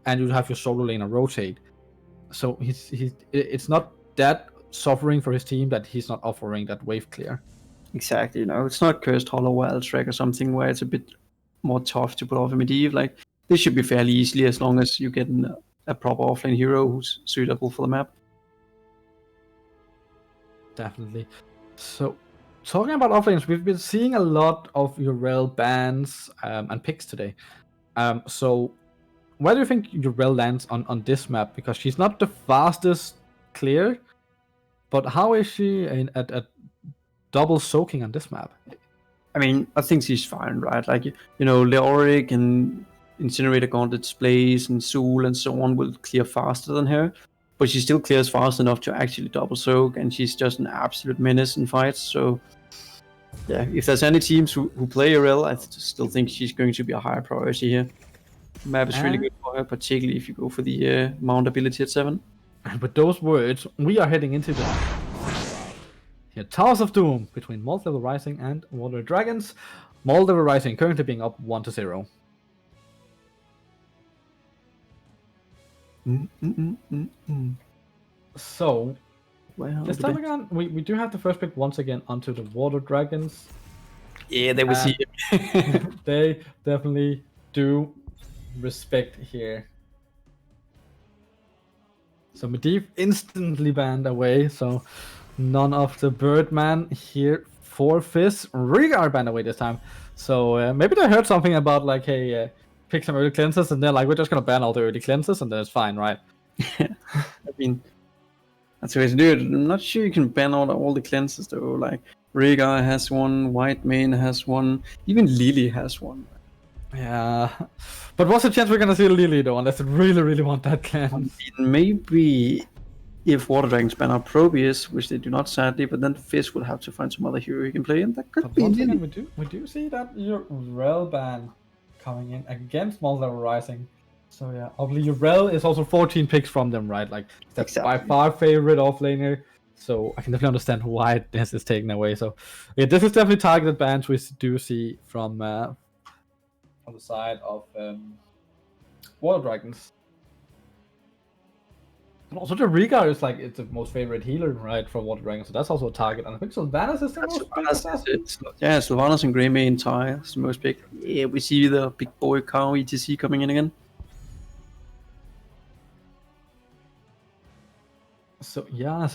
and you have your solo laner rotate. So it's not that suffering for his team that he's not offering that wave clear. Exactly, it's not Cursed Hollow Wild Track or something where it's a bit more tough to put off a Medivh. This should be fairly easily, as long as you get a proper offlane hero who's suitable for the map. Definitely. So, talking about offlanes, we've been seeing a lot of Yrel bans and picks today. So, where do you think Yrel lands on this map? Because she's not the fastest clear, but how is she at double soaking on this map? I mean, I think she's fine, right? Leoric and Incinerator Gauntlet Blaze and Zool and so on will clear faster than her, but she still clears fast enough to actually double soak, and she's just an absolute menace in fights. So yeah, if there's any teams who play Yrel, I still think she's going to be a higher priority here. Map is really And- good for her, particularly if you go for the mount ability at 7. And with those words, we are heading into the here, Towers of Doom between Multi-Level Rising and Water Dragons. Multi-Level Rising currently being up 1-0. So, Well, this time again, we do have the first pick once again onto the Water Dragons. yeah, they will see. They definitely do respect here. So Medivh instantly banned away, so none of the Birdman here for Fizz. Rhaegar banned away this time. So maybe they heard something about like, hey, pick some early cleanses, and they're like, we're just gonna ban all the early cleanses, and then it's fine, right? I mean, that's the way to do it. I'm not sure you can ban out all the cleanses though. Like Rhaegar has one, White Mane has one, even Lily has one. Yeah, but what's the chance we're gonna see Lily though, unless they really, really want that cleanse? Maybe if Water Dragons ban out Probius, which they do not sadly, but then Fizz will have to find some other hero he can play, and that could But be once Lily. again, we do see that Urel ban coming in against Multi-Level Rising. So yeah, obviously Urel is also 14 picks from them, right? Like that's by Exactly. far favorite offlaner. So I can definitely understand why this is taken away. So yeah, this is definitely targeted bans we do see from the side of Water Dragons. And also the Rhaegar is like it's the most favorite healer, right, for Water Dragons. So that's also a target. And I think Sylvanas is the most picked assassin. Yeah, Sylvanas and Greymane tie is the most picked. Yeah, we see the big boy cow ETC coming in again. So yeah,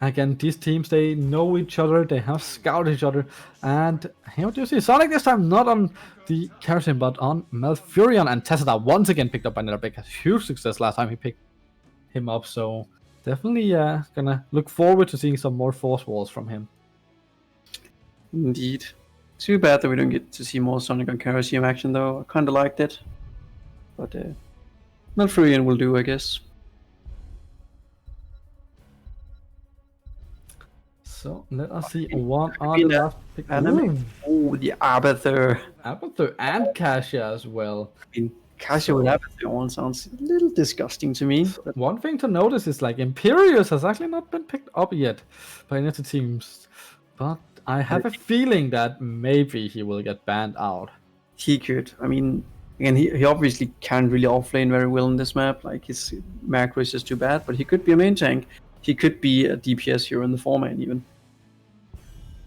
again these teams they know each other, they have scouted each other, and here do you see Sonic this time not on the Kerosene but on Malfurion, and Tessera once again picked up by Netherbeck. Has huge success last time he picked him up, so definitely gonna look forward to seeing some more force walls from him. Indeed. Too bad that we don't get to see more Sonic on Kerosene action though. I kinda liked it. But Malfurion will do, I guess. So let us see what are mean, the last pick. Anime. Oh, the Abathur. Abathur and Kasia as well. I mean, Kasia with Abathur on sounds a little disgusting to me. But One thing to notice is like Imperius has actually not been picked up yet by any of the teams, but I have a feeling that maybe he will get banned out. he could. I mean, again, he obviously can't really offlane very well in this map. Like, his macro is just too bad, but he could be a main tank. He could be a DPS hero in the 4-man even.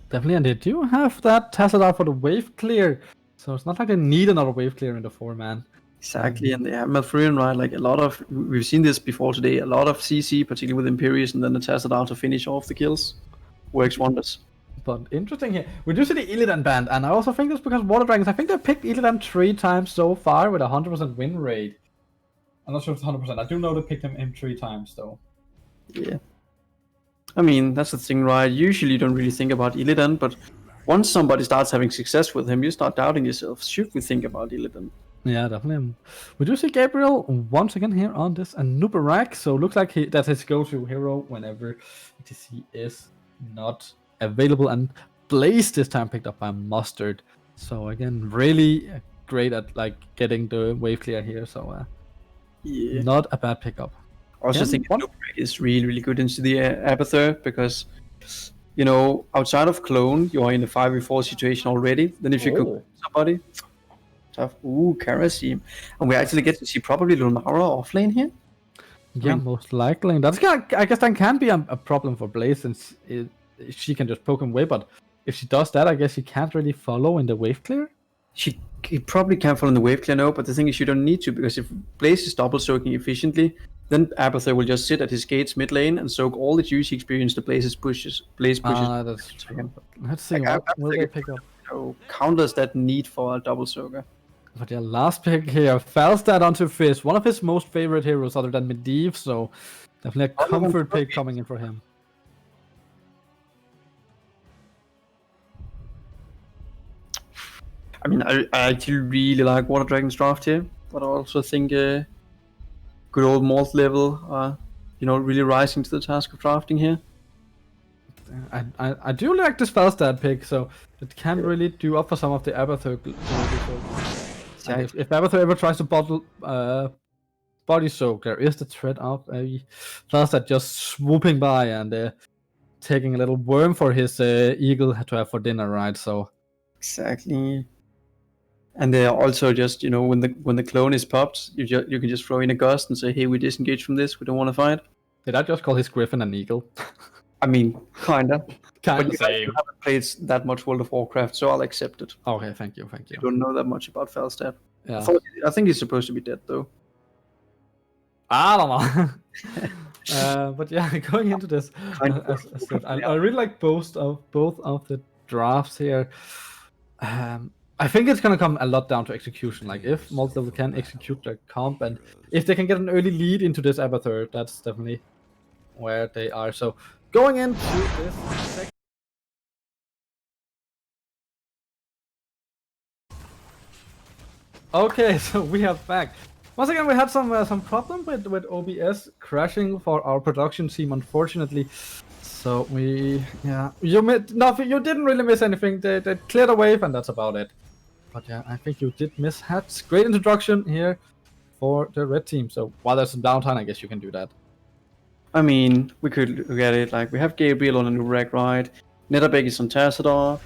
Definitely, and they do have that tested out for the wave clear, so it's not like they need another wave clear in the 4-man. Exactly, and they have Malfurion, right? Like, a lot of, we've seen this before today, a lot of CC, particularly with Imperius, and then the tested out to finish off the kills. Works wonders. But interesting here, we do see the Illidan band, and I also think that's because Water Dragons, I think they picked Illidan 3 times so far with a 100% win rate. I'm not sure if it's 100%, I do know they picked him 3 times though. Yeah. I mean, that's the thing, right? Usually you don't really think about Illidan, but once somebody starts having success with him, you start doubting yourself. Should we think about Illidan? Yeah, definitely. We do see Gabriel once again here on this Anubarak, so looks like that's his go-to hero whenever ETC is not available. And Blaze this time picked up by Mustard. So again, really great at like getting the wave clear here. So Yeah. not a bad pickup. I also Yeah, think one- Anubarak is really, really good into the Abathur because, you know, outside of Clone, you are in a 5v4 situation already. Then if you Oh. could somebody, tough. Ooh, Karasim. And we actually get to see probably Lunara offlane here. Yeah, mean- most likely. That's I guess that can be a problem for Blaze since she can just poke him away. But if she does that, I guess she can't really follow in the wave clear. He probably can fall in the wave clear now, but the thing is you don't need to, because if Blaze is double soaking efficiently, then Abathur will just sit at his gates mid lane and soak all the juicy experience the Blaze pushes. That's true. him. Let's see Like, what I will they think- pick up. So counters that need for a double soaker. But yeah, last pick here, Falstad onto Fizz, one of his most favorite heroes other than Medivh, so definitely a Other than comfort pick Probius. coming in for him. I mean, I actually really like Water Dragon's draft here, but I also think good old Malt level, really rising to the task of drafting here. I do like this Falstad pick, so it can really do up for some of the Abathur. Like if Abathur ever tries to body soak, there is the threat of a Falstad just swooping by and taking a little worm for his eagle to have for dinner, right? So Exactly. And they are also just, when the clone is popped, you can just throw in a gust and say, hey, we disengage from this, we don't want to fight. did I just call his griffin an eagle? I mean, kinda. Kind But of you same. haven't played that much World of Warcraft, so I'll accept it. Okay, thank you. You don't know that much about Falstad. Yeah. I think he's supposed to be dead, though. I don't know. But yeah, going into this, as said, I really like both of the drafts here. I think it's gonna come a lot down to execution. Like if multi-level can execute their comp, and if they can get an early lead into this Abathur, that's definitely where they are. So going into this second. Okay, so we are back. Once again, we had some problem with OBS crashing for our production team, unfortunately. So you didn't really miss anything. They cleared a wave, and that's about it. But yeah, I think you did miss hats. Great introduction here for the red team. So while there's some downtime, I guess you can do that. I mean, we could look at it like we have Gabriel on a new rag ride, Netterbek is on Tassadar,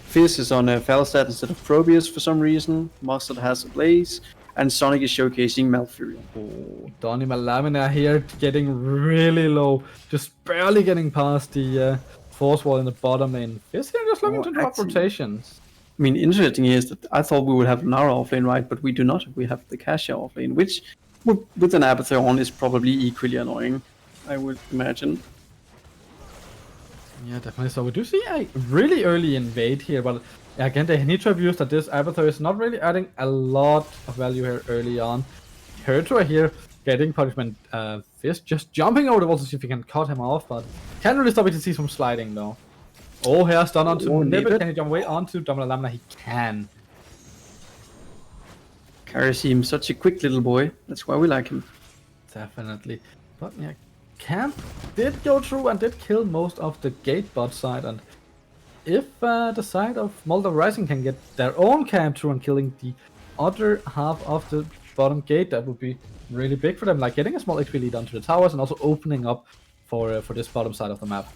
Fizz is on Falstad instead of Probius for some reason, Mustard has a Blaze, and Sonic is showcasing Malfurion. Oh, Donny Malamina here getting really low, just barely getting past the force wall in the bottom lane. Fizz here just looking to drop rotations. I mean, interesting is that I thought we would have Nara offlane, right? But we do not. We have the Kasia offlane, which with an Abathur on is probably equally annoying, I would imagine. Yeah, definitely. So we do see a really early invade here, but again, they need to have used that this Abathur is not really adding a lot of value here early on. Hertra here getting punishment. Fizz just jumping over the wall to see if he can cut him off, but can't really stop it to see some sliding though. Oh, here's stun onto Nibbit. Can he jump away onto Dominant Lamina? He can. Kari seems such a quick little boy. That's why we like him. Definitely. But yeah, Camp did go through and did kill most of the gate bot side. And if the side of Moldova Rising can get their own camp through and killing the other half of the bottom gate, that would be really big for them. Like getting a small XP lead onto the towers and also opening up for this bottom side of the map.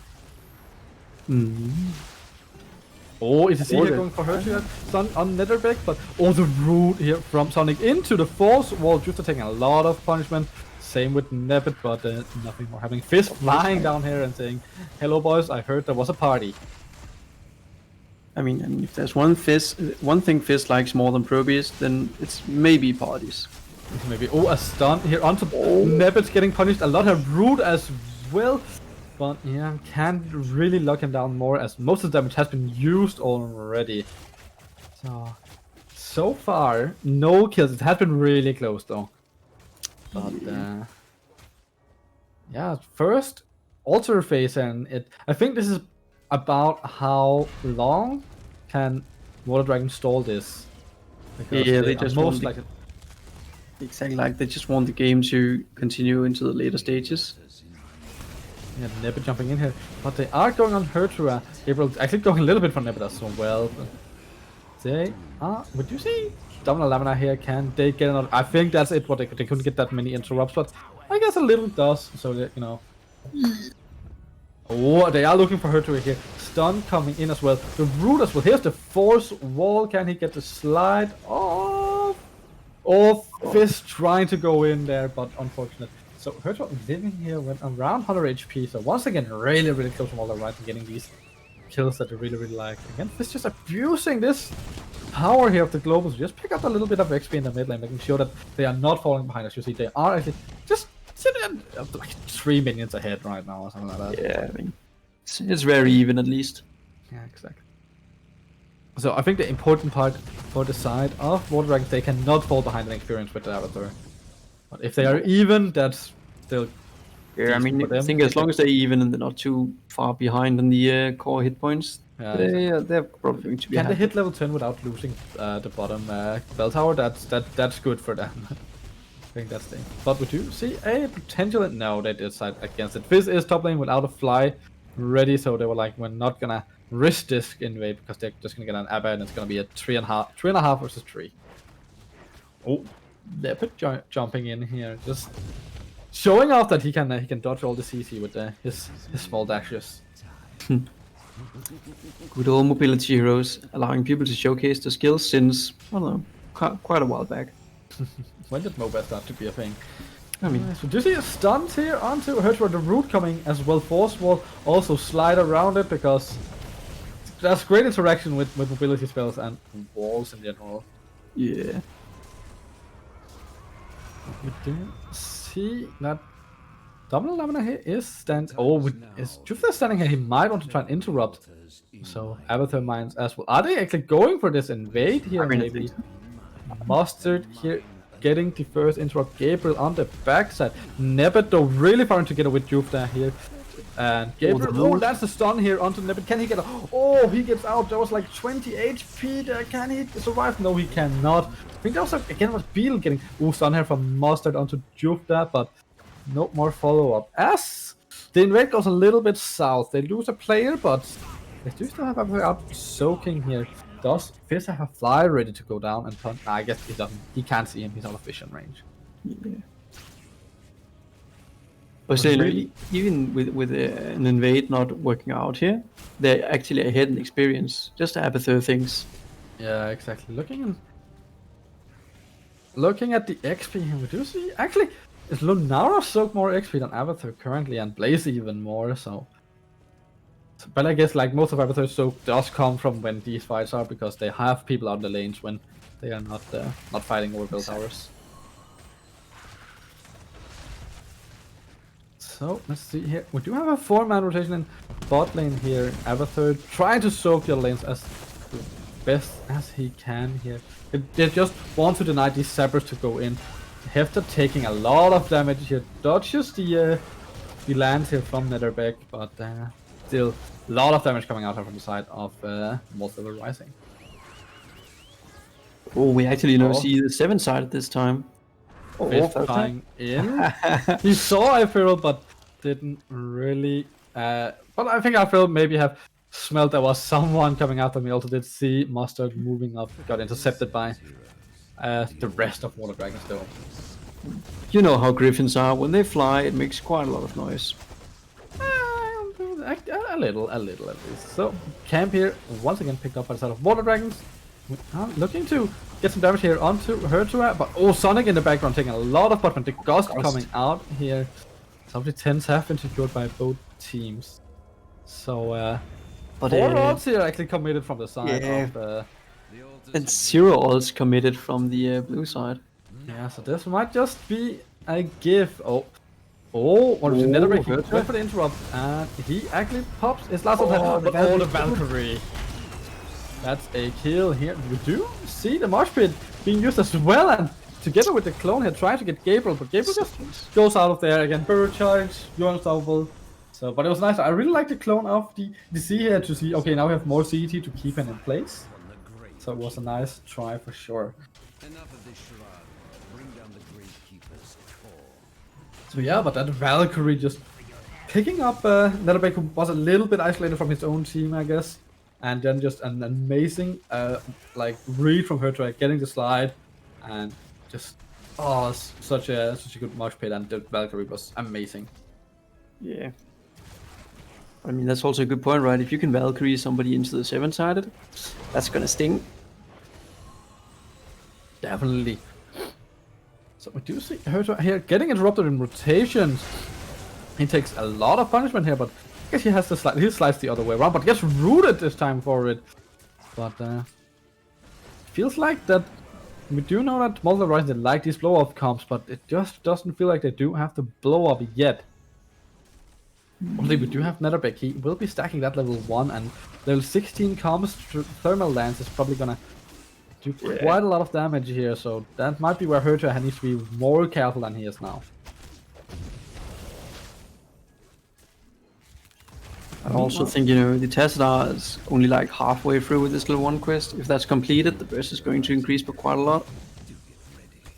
Oh, is he here going for her to stun on Netterbek? But the root here from Sonic into the force wall, just taking a lot of punishment. Same with Nebbit, but nothing more happening. Fizz flying down here and saying, "Hello, boys! I heard there was a party." I mean, if there's one thing Fizz likes more than Probius, then it's maybe parties. Maybe a stun here onto Nebbit's getting punished a lot. Her root as well. But yeah, can't really lock him down more as most of the damage has been used already. So far, no kills. It has been really close though. But yeah, first altar phase, and I think this is about how long can Water Dragon stall this. Because they just most like it. Exactly, like they just want the game to continue into the later stages. Yeah, Nebbit jumping in here, but they are going on Hertra. Gabriel actually going a little bit for Nebbit as well. They are. Would you see Dominant Lamina here? Can they get another? I think that's it. What they couldn't get that many interrupts, but I guess a little does. So that, you know. Oh, they are looking for Hertra here. Stun coming in as well. The root as well. Here's the force wall. Can he get the slide off? Fizz trying to go in there, but unfortunate. So Hertra living here with around 100 HP, so once again really close from all the right and getting these kills that they really like. Again, Fizz just abusing this power here of the globals. Just pick up a little bit of XP in the mid lane, making sure that they are not falling behind. As you see, they are actually just sitting like 3 minions ahead right now or something like that. Yeah, I mean, it's very even at least. Yeah, exactly. So I think the important part for the side of Water Dragons, they cannot fall behind an experience with the Abathur. But if they are even, that's still. Yeah, I mean, I think as long as they're even and they're not too far behind in the core hit points, they're probably going to be. Can they hit level 10 without losing the bottom bell tower? That's good for them. I think that's the thing. But we do see a potential. No, they decide against it. Fizz is top lane without a fly ready, so they were like, we're not gonna risk this invade because they're just gonna get an Abba and it's gonna be a 3.5 versus 3. Oh, Leopard jumping in here, just showing off that he can dodge all the CC with his small dashes. Good old mobility heroes, allowing people to showcase their skills since, I don't know, quite a while back. When did MOBA start to be a thing? I mean, So do you see a stunt here onto Hertward, the root coming as well? Force wall also slide around it because there's great interaction with mobility spells and walls in general. yeah. We do see that Dominant Lamina here is standing. Oh, is Jupiter standing here? He might want to try and interrupt. So Abathur mines as well. Are they actually going for this invade here? I mean, I Maybe think Mustard here getting the first interrupt. Gabriel on the backside. Nebet though really far together with Jupiter here. And Gabriel, that's the stun here onto Nebet. Can he get out? Oh, he gets out. That was like 20 HP there. Can he survive? No, he cannot. I think that was again was Beetle getting stun here from Mustard onto Jupiter, but no more follow-up. As the invade goes a little bit south, they lose a player, but they do still have a out soaking here. Does Fizz have a fly ready to go down and punch? I guess he doesn't. He can't see him. He's out of vision range. Yeah. But still, really- even with an invade not working out here, they're actually ahead in experience. Just Abathur things. Yeah, exactly. Looking at the XP here, we do see actually is Lunara soak more XP than Abathur currently, and Blaze even more. So, but I guess like most of Abathur's soak does come from when these fights are because they have people out in the lanes when they are not fighting over build towers. So let's see here. We do have a 4-man rotation in bot lane here. Abathur trying to soak the lanes as best as he can here. They just want to deny these sappers to go in. Hefter taking a lot of damage here. Dodges the lands here from Netherbeck, but still a lot of damage coming out from the side of Multiple Rising. Oh, we actually now Oh. see the 7 side at this time. Fist okay. flying in. He saw Aphil, but didn't really. But I think Aphil maybe have smelled there was someone coming after me. Also did see Mustard moving up, got intercepted by the rest of Water Dragons though. You know how griffins are. When they fly, it makes quite a lot of noise. A little at least. So camp here once again picked up by the side of Water Dragons. Looking to get some damage here onto Hertua, but Sonic in the background taking a lot of bottom. The Gust coming out here. Some of the 10s have been secured by both teams. So But 4 ults here actually committed from the side yeah. of and 0 ults committed from the blue side. yeah, so this might just be a give. What is the Netherbeck? He Hertua. went for the interrupt, and he actually pops his last ult. But the Valkyrie. That's a kill here. We do see the Mosh Pit being used as well, and together with the clone here trying to get Gabriel, but Gabriel just goes out of there again. Burrow charge, you're unstoppable. So, but it was nice. I really like the clone of the DC here to see, okay, now we have more CET to keep him in place. So it was a nice try for sure. Enough of this charade. Bring down the Gravekeeper's core. So yeah, but that Valkyrie just picking up Netherbeck, who was a little bit isolated from his own team, I guess. And then just an amazing like read from her to getting the slide, and just such a good mosh pit, and the Valkyrie was amazing. Yeah. I mean, that's also a good point, right? If you can Valkyrie somebody into the 7-sided, that's gonna sting. Definitely. So we do see her here getting interrupted in rotations. He takes a lot of punishment here, but I guess he has to slide. He slides the other way around, but gets rooted this time for it. But feels like that. We do know that Multiple Rising they like these blow up comps, but it just doesn't feel like they do have to blow up yet. Obviously, we do have Netherbeck. He will be stacking that level 1, and level 16 comms thermal lance is probably gonna do quite a lot of damage here. So that might be where Hertua needs to be more careful than he is now. I also think, you know, the Tassadar is only like halfway through with this level 1 quest. If that's completed, the burst is going to increase by quite a lot.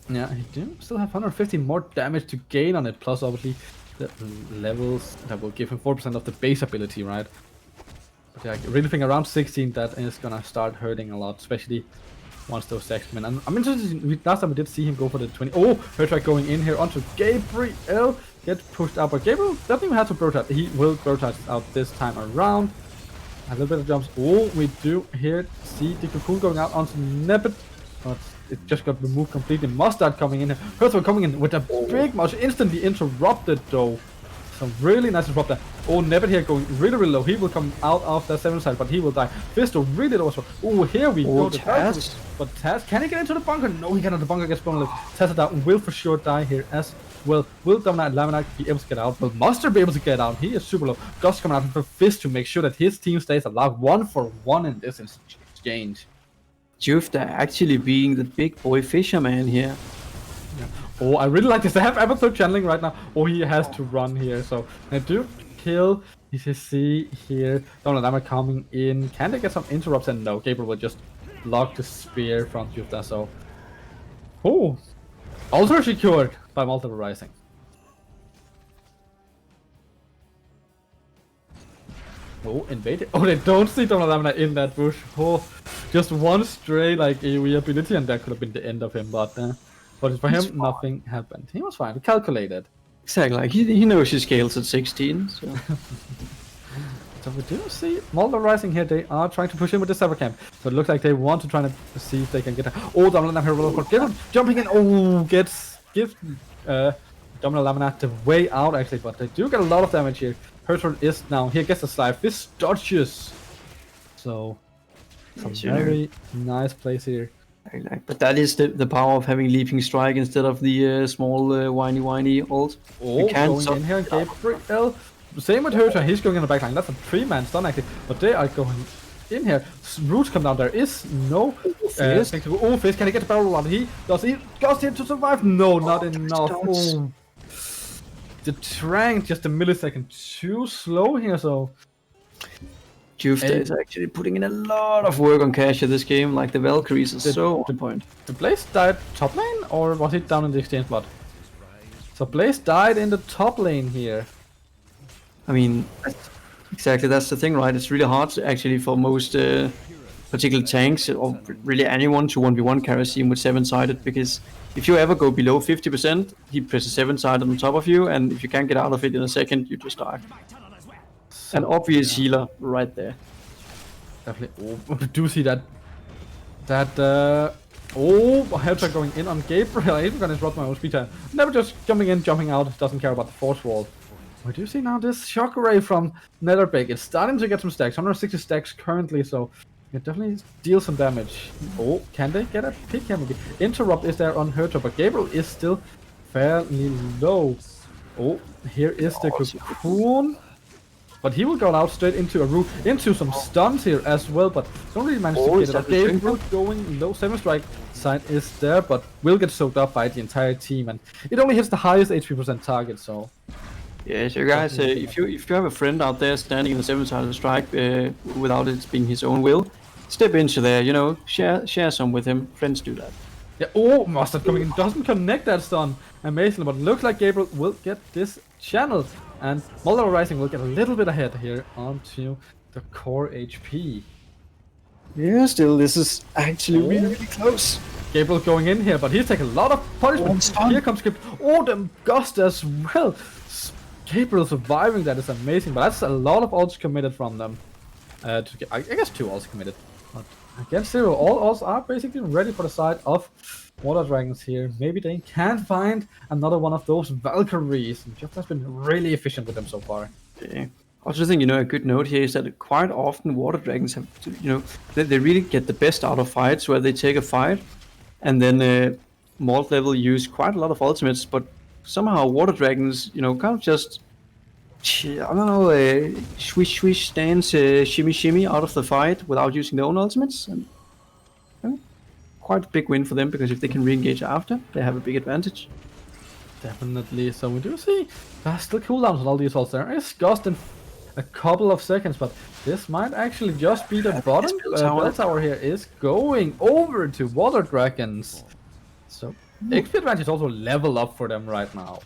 Yeah, he do still have 150 more damage to gain on it, plus obviously the levels that will give him 4% of the base ability, right? But yeah, I really think around 16 that is gonna start hurting a lot, especially once those stacks come in. And I'm interested. Last time we did see him go for the 20. Oh, Hertog going in here onto Gabriel. Get pushed out, but Gabriel doesn't even have to protest. He will protest out this time around. A little bit of jumps. Oh, we do here see the cocoon going out onto Nebet, but it just got removed completely. Mustard coming in here. Hertog coming in with a big much, instantly interrupted though. Some really nice disrupt there. Oh, Nebet here going really, really low. He will come out of that 7 side, but he will die. Fisto really low as well. Oh, here we go. Taz. But Taz, can he get into the bunker? No, he cannot. The bunker gets blown. Taz it out and will for sure die here as well. Will Dominant Laminite be able to get out? Will Mustard be able to get out? He is super low. Gust coming out for Fist to make sure that his team stays alive 1-for-1 in this exchange. Jufta actually being the big boy fisherman here. Oh, I really like this. They have Abathur channeling right now. Oh, he has to run here. So they do kill ECC here. Dominant coming in. Can they get some interrupts? And no, Gabriel will just block the spear from Jufta. So, oh, also secured by Multiple Rising. Oh, invaded. Oh, they don't see Dominant in that bush. Oh, just one stray like AoE ability, and that could have been the end of him. But for him, nothing happened. He was fine. Calculated. Exactly. Like he knows his scales at 16. So. So we do see Mulder Rising here. They are trying to push in with the Cyber Camp. So it looks like they want to try to see if they can get. Oh, Dominant here. Get him jumping in. Oh, gives Dominant Laminate the way out actually, but they do get a lot of damage here. Hertog is now here. Gets the slide. This dodges. So some very nice place here. But that is the power of having Leaping Strike instead of the small whiny ult. Oh, going in here and Gabriel. Same with Hertog, he's going in the backline. That's a 3-man stun actually. But they are going in here. Roots come down. There is no Fizz. Oh, Fizz, can he get the barrel roll? He does. He got him to survive. No, not enough. Oh. The Trank just a millisecond too slow here, so Jufta is actually putting in a lot of work on Kasha this game. Like the Valkyries are so on point. The Blaze died top lane, or was it down in the exchange blood? So Blaze died in the top lane here. I mean, exactly, that's the thing, right? It's really hard actually for most particular tanks or really anyone to 1v1 Karasim with 7-sided, because if you ever go below 50%, he presses 7-sided on top of you, and if you can't get out of it in a second, you just die. An obvious healer right there. Definitely. Oh, we do see that. Oh, Hertog going in on Gabriel. I'm even gonna interrupt my own speed time. Never just jumping in, jumping out. Doesn't care about the force wall. We do see now this Shockwave from Netherbake. It's starting to get some stacks. 160 stacks currently, so it definitely deals some damage. Oh, can they get a pick him? Interrupt is there on Hertog, but Gabriel is still fairly low. Oh, here is the cocoon. But he will go out straight into a roof, into some stuns here as well, but don't really manage to get it up. Gabriel going low, 7 strike side is there, but will get soaked up by the entire team, and it only hits the highest HP percent target, so... Yeah, so guys, if you have a friend out there standing in the 7-sided strike without it being his own will, step into there, you know, share some with him. Friends do that. Yeah, oh, Mustard coming in, doesn't connect that stun. Amazing, but looks like Gabriel will get this channel. And Mulder Rising will get a little bit ahead here onto the core HP. Yeah, still, this is actually really, really close. Gabriel going in here, but he's taking a lot of punishment. Here comes Gabriel. Oh, the Gust as well. Gabriel surviving that is amazing, but that's a lot of ults committed from them. I guess 2 ults committed. But against 0, all ults are basically ready for the side of Water Dragons here. Maybe they can find another one of those Valkyries. Jeff has been really efficient with them so far. Yeah. I also think, a good note here is that quite often Water Dragons have, they really get the best out of fights where they take a fight and then Malt level use quite a lot of ultimates, but somehow Water Dragons, kind of just, I don't know, swish swish dance, shimmy shimmy out of the fight without using their own ultimates. And quite a big win for them, because if they can re-engage after, they have a big advantage. Definitely. So we do see there's still cooldowns on all these ults. There is Gust in a couple of seconds, but this might actually just be the bottom. Bell Tower here is going over to Water Dragons. So XP advantage also level up for them right now.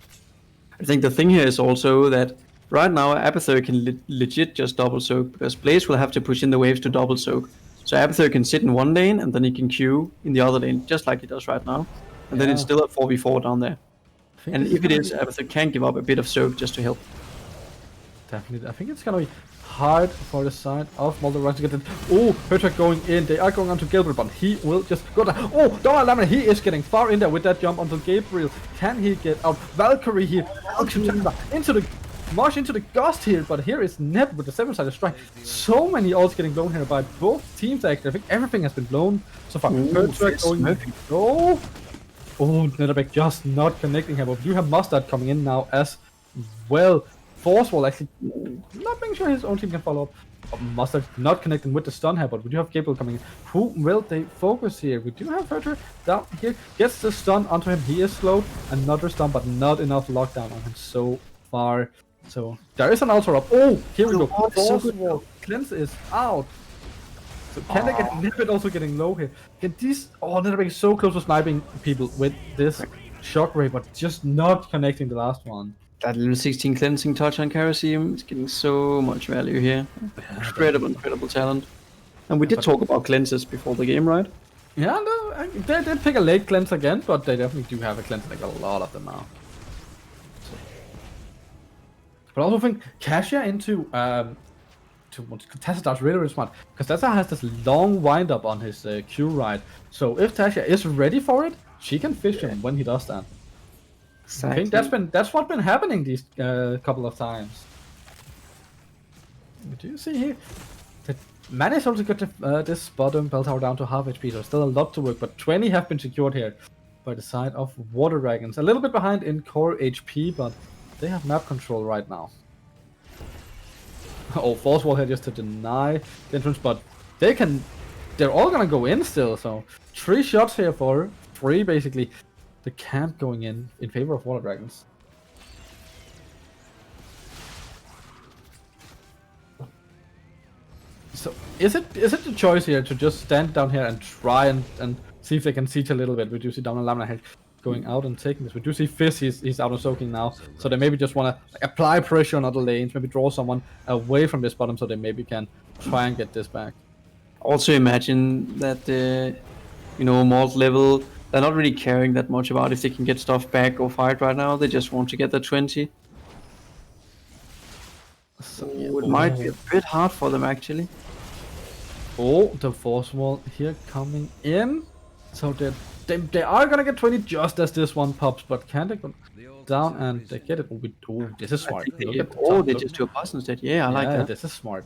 I think the thing here is also that right now Abathur can legit just double soak, because Blaze will have to push in the waves to double soak. So Abathur can sit in one lane and then he can queue in the other lane, just like he does right now. And then it's Yeah. still a 4v4 down there. I think And this if it gonna is, be- Abathur can give up a bit of soak just to help. Definitely. I think it's gonna be hard for the side of Molten Rising to get it. Oh, Hertog going in. They are going on to Gabriel, but he will just go down. Oh, Donald Lamina, he is getting far in there with that jump onto Gabriel. Can he get out? Valkyrie here. Into the Marsh into the Ghost here, but here is Neb with the 7-sided strike. So many ults getting blown here by both teams actually. I think everything has been blown so far. Hertog going no. Oh, Netherbeck just not connecting here, but we do have Mustard coming in now as well. Force Wall actually not making sure his own team can follow up. Mustard not connecting with the stun here, but we do have Gabriel coming in. Who will they focus here? We do have Hertog down here. Gets the stun onto him. He is slowed. Another stun, but not enough lockdown on him so far. So there is an ultra up. Oh, here we go. Force Wall. Cleanse is out. So can they get Nippet also getting low here? Can these Netherbeck is so close to sniping people with this shockwave, but just not connecting the last one. That little 16 cleansing touch on Karasim is getting so much value here. Incredible talent. And we did talk about cleanses before the game, right? Yeah, no, they did pick a late cleanse again, but they definitely do have a cleanse, like a lot of them now. So. But I also think Kasia into Tassadar is really, really smart, because Tassadar has this long wind up on his Q ride. So if Tasha is ready for it, she can fish him when he does that. Exactly. I think that's what's been happening these couple of times. Do you see here? That managed also to get this bottom bell tower down to half HP, so still a lot to work, but 20 have been secured here by the side of Water Dragons. A little bit behind in core HP, but they have map control right now. Oh, Force Wall here just to deny the entrance, but they're all gonna go in still, so 3 shots here for free basically. The camp going in favor of Water Dragons. So is it the choice here to just stand down here and try and see if they can siege a little bit? We do see Down Lamina here going out and taking this. We do see Fizz, he's out and soaking now. So they maybe just want to apply pressure on other lanes, maybe draw someone away from this bottom so they maybe can try and get this back. Also imagine that, Malt level, they're not really caring that much about if they can get stuff back or fight right now. They just want to get the 20. So it might be a bit hard for them actually. Oh, the Force Wall here coming in. So they are gonna get 20 just as this one pops, but can they go down and they get it? Oh, this is smart. They just do a pass instead. Yeah, I like that. This is smart.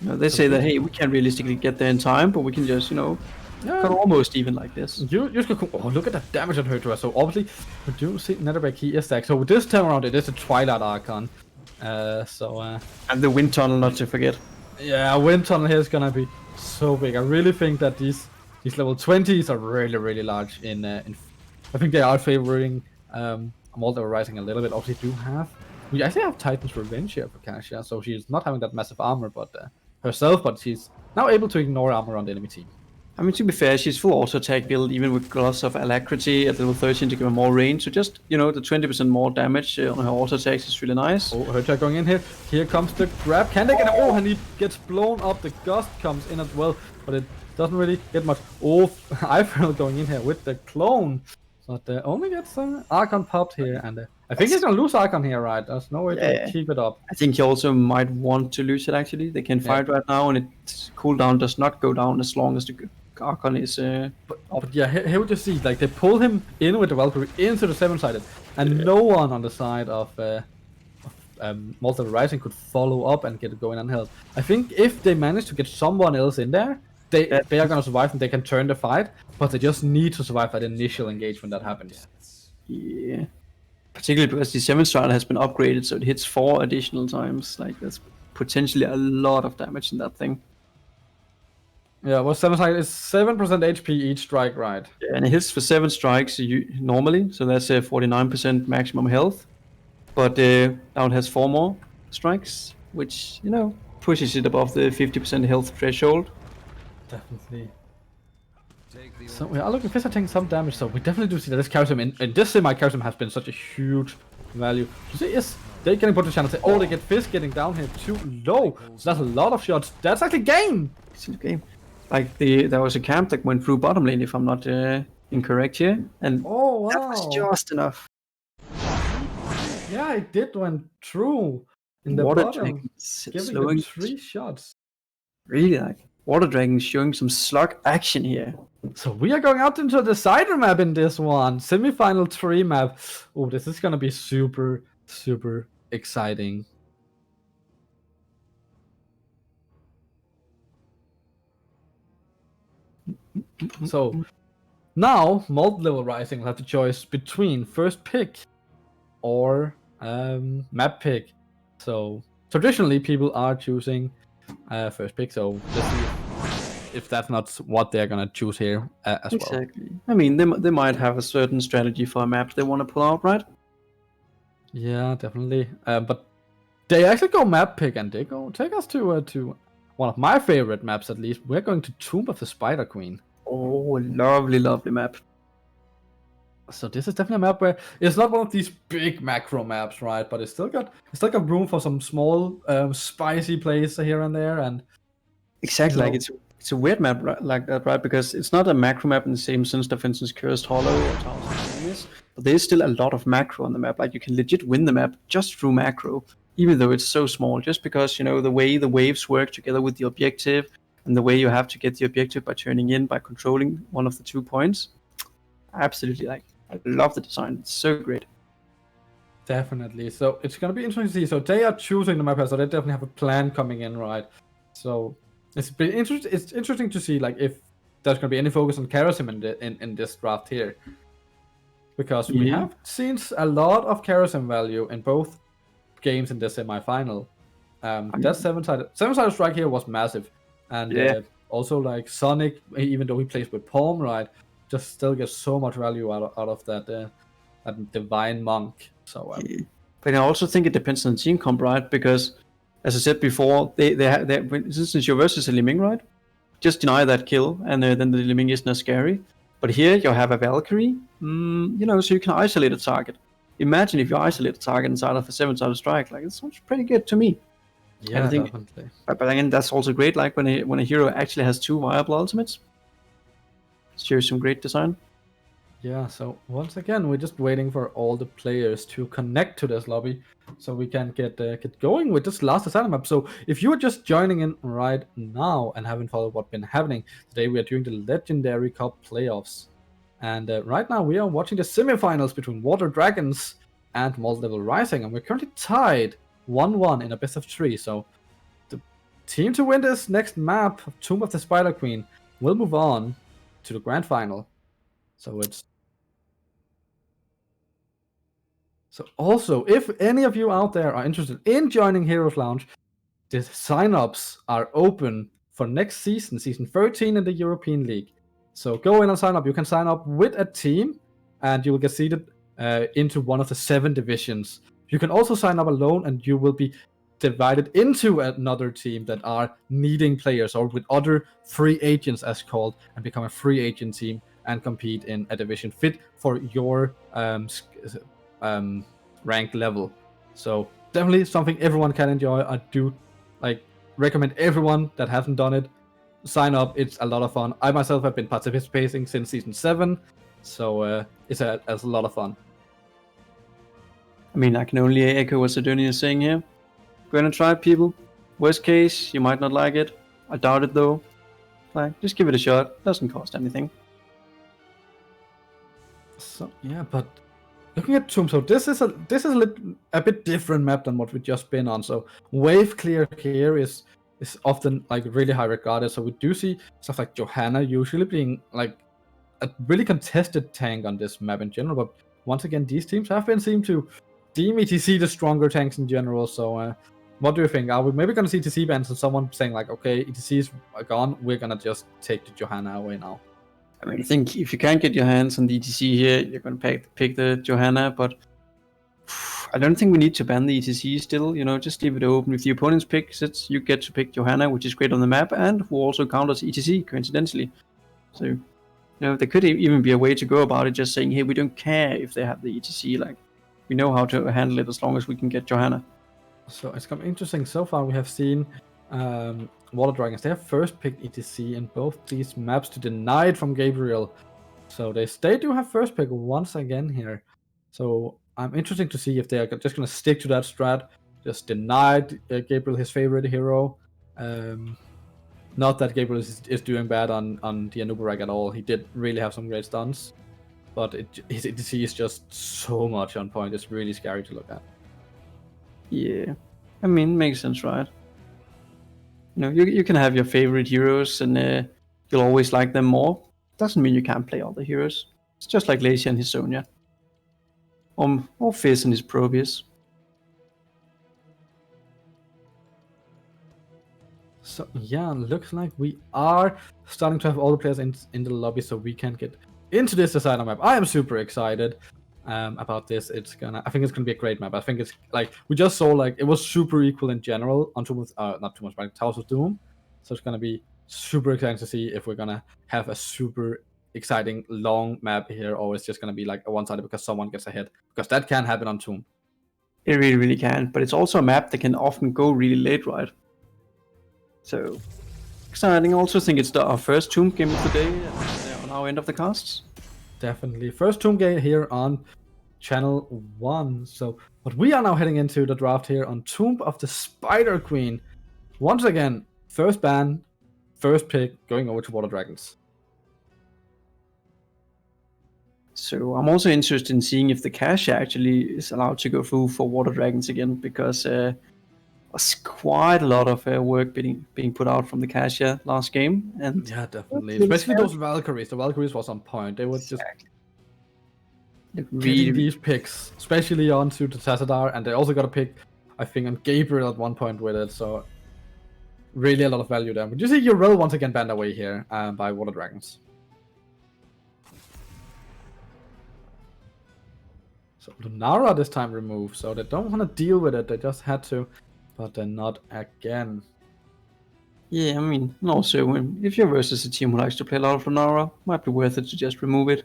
They say that, hey, we can't realistically get there in time, but we can just, Yeah. cut almost even like this. You just go. Oh, look at the damage on her to us. So obviously, we do see Netherbeck. He is stacked. So with this time around, it is a Twilight Archon. And the wind tunnel, not to forget. Yeah, Wind Tunnel here is gonna be so big. I really think that these level 20s are really, really large. I think they are favoring Malta Rising a little bit. Obviously, we actually have Titan's Revenge here for Kasia, so she's not having that massive armor, but herself, but she's now able to ignore armor on the enemy team. I mean, to be fair, she's full auto attack build, even with Gloss of Alacrity at level 13 to give her more range. So just, the 20% more damage on her auto attacks is really nice. Oh, Hertog going in here. Here comes the grab. Can they get him? Oh, and he gets blown up. The Gust comes in as well, but it doesn't really get much. Oh, Eiffel going in here with the clone. But only gets Archon popped here, and I think he's gonna lose Archon here, right? There's no way to keep it up. I think he also might want to lose it, actually. They can fight right now, and its cooldown does not go down as long as the Archon is... But yeah, here we just see, like, they pull him in with the Valkyrie into the 7-sided, and no one on the side of Malta Rising could follow up and get it going on health. I think if they manage to get someone else in there, they are gonna survive and they can turn the fight, but they just need to survive that initial engagement that happens. Yeah. Particularly because the 7-sided has been upgraded, so it hits 4 additional times. Like, that's potentially a lot of damage in that thing. Yeah, well, 7-sided is 7% HP each strike, right? Yeah, and it hits for 7 strikes normally, so that's 49% maximum health. But now it has 4 more strikes, which, pushes it above the 50% health threshold. Definitely. Take the So we are looking Fizz are taking some damage, so we definitely do see that this Charism in this semi Charism has been such a huge value. You see, is they getting put to channel? Oh, they get Fizz getting down here too low. So that's a lot of shots. That's actually game. It's a game. Like there was a camp that went through bottom lane, if I'm not incorrect here, and Oh wow. that was just enough. Yeah, it did went through in the Water bottom, Dragon giving slowing, them 3 shots. really like Water Dragon showing some slug action here. So we are going out into the cider map in this one, semi-final 3 map. Oh, this is gonna be super, super exciting. So now multi-level rising will have the choice between first pick or map pick. So traditionally people are choosing first pick, so let's see if that's not what they're gonna choose here as well. Exactly. I mean, they might have a certain strategy for a map they want to pull out, right? Yeah, definitely. But they actually go map pick, and they go take us to one of my favorite maps. At least we're going to Tomb of the Spider Queen. Oh, lovely, lovely map. So this is definitely a map where it's not one of these big macro maps, right? But it's still got room for some small spicy plays here and there. And Exactly, you like know, it's a weird map like that, right? Because it's not a macro map in the same sense that, for instance, Cursed Hollow or Towers of Doom is, but there's still a lot of macro on the map. Like you can legit win the map just through macro, even though it's so small. Just because the way the waves work together with the objective, and the way you have to get the objective by turning in by controlling one of the 2 points. Absolutely, like I love the design. It's so great. definitely. So it's gonna be interesting to see. So they are choosing the map, so they definitely have a plan coming in, right? So it's interesting to see like if there's gonna be any focus on Kerasim in this draft here, because we have seen a lot of Kerasim value in both games in the semi-final. That seven-sided strike here was massive, and also like Sonic, even though he plays with Palm, right, just still gets so much value out of that divine monk. So but I also think it depends on team comp, right? Because as I said before, they for instance, you're versus a Liming, right? Just deny that kill, and then the Liming is not scary. But here you have a Valkyrie, so you can isolate a target. Imagine if you isolate a target inside of a 7-sided strike, like it sounds pretty good to me. yeah, I think, definitely. but again, that's also great. Like when a hero actually has 2 viable ultimates, it shows some great design. Yeah, so once again, we're just waiting for all the players to connect to this lobby so we can get going with this last assignment map. So if you are just joining in right now and haven't followed what's been happening, today we are doing the Legendary Cup playoffs. And right now we are watching the semifinals between Water Dragons and Multi-Level Rising, and we're currently tied 1-1 in a best of 3. So the team to win this next map, Tomb of the Spider Queen, will move on to the grand final. So also, if any of you out there are interested in joining Heroes Lounge, the signups are open for next season 13 in the European League. So go in and sign up. You can sign up with a team, and you will get seeded into one of the 7 divisions. You can also sign up alone, and you will be divided into another team that are needing players, or with other free agents as called, and become a free agent team and compete in a division fit for your rank level. So definitely something everyone can enjoy. I do recommend everyone that hasn't done it sign up. It's a lot of fun. I myself have been participating since season 7, so it's a lot of fun. I mean, I can only echo what Sidonia is saying here. Go ahead and try it, people. Worst case, you might not like it. I doubt it though. Just give it a shot. Doesn't cost anything. So yeah, but looking at Tomb, so this is a bit different map than what we've just been on. So wave clear here is often really high regarded. So we do see stuff like Johanna usually being a really contested tank on this map in general. But once again, these teams have been seen to deem ETC the stronger tanks in general. So what do you think? Are we maybe going to see ETC bans and someone saying okay, ETC is gone, we're going to just take the Johanna away now? I mean, I think if you can't get your hands on the ETC here, you're going to pick the Johanna, but I don't think we need to ban the ETC still, just leave it open. If the opponents picks it, you get to pick Johanna, which is great on the map, and who also counters ETC, coincidentally. So there could even be a way to go about it, just saying, hey, we don't care if they have the ETC. Like, we know how to handle it as long as we can get Johanna. So it's kind of interesting. So far, we have seen Water Dragons. They have first picked ETC in both these maps to deny it from Gabriel. So they do have first pick once again here. So I'm interested to see if they are just going to stick to that strat, just deny Gabriel his favorite hero. Not that Gabriel is doing bad on the Anubarak at all. He did really have some great stuns, but his ETC is just so much on point. It's really scary to look at. Yeah, I mean, makes sense, right? You can have your favorite heroes, and you'll always like them more. Doesn't mean you can't play other heroes. It's just like Lacia and his Sonya. Or Fizz and his Probius. So yeah, looks like we are starting to have all the players in the lobby, so we can get into this designer map. I am super excited about this. I think it's gonna be a great map. I think it's like we just saw, like it was super equal in general on not too much, but Towers of Doom. So it's gonna be super exciting to see if we're gonna have a super exciting long map here, or it's just gonna be like a one-sided because someone gets ahead, because that can happen on Tomb. It really, really can. But it's also a map that can often go really late, right? So exciting. I also think it's our first Tomb game of the day on our end of the casts. Definitely. First Tomb game here on Channel 1. So, but we are now heading into the draft here on Tomb of the Spider Queen. Once again, first ban, first pick, going over to Water Dragons. So I'm also interested in seeing if the cache actually is allowed to go through for Water Dragons again, because was quite a lot of work being put out from the cache last game. And yeah, definitely. Especially those Valkyries. The Valkyries was on point. They were just really these picks, especially onto the Tassadar, and they also got a pick, I think, on Gabriel at one point with it. So really a lot of value there. But you see Yrel once again banned away here by Water Dragons. So Lunara this time removed, so they don't want to deal with it. They just had to, but then not again. Yeah, I mean, also, if you're versus a team who likes to play a lot of Lunara, might be worth it to just remove it.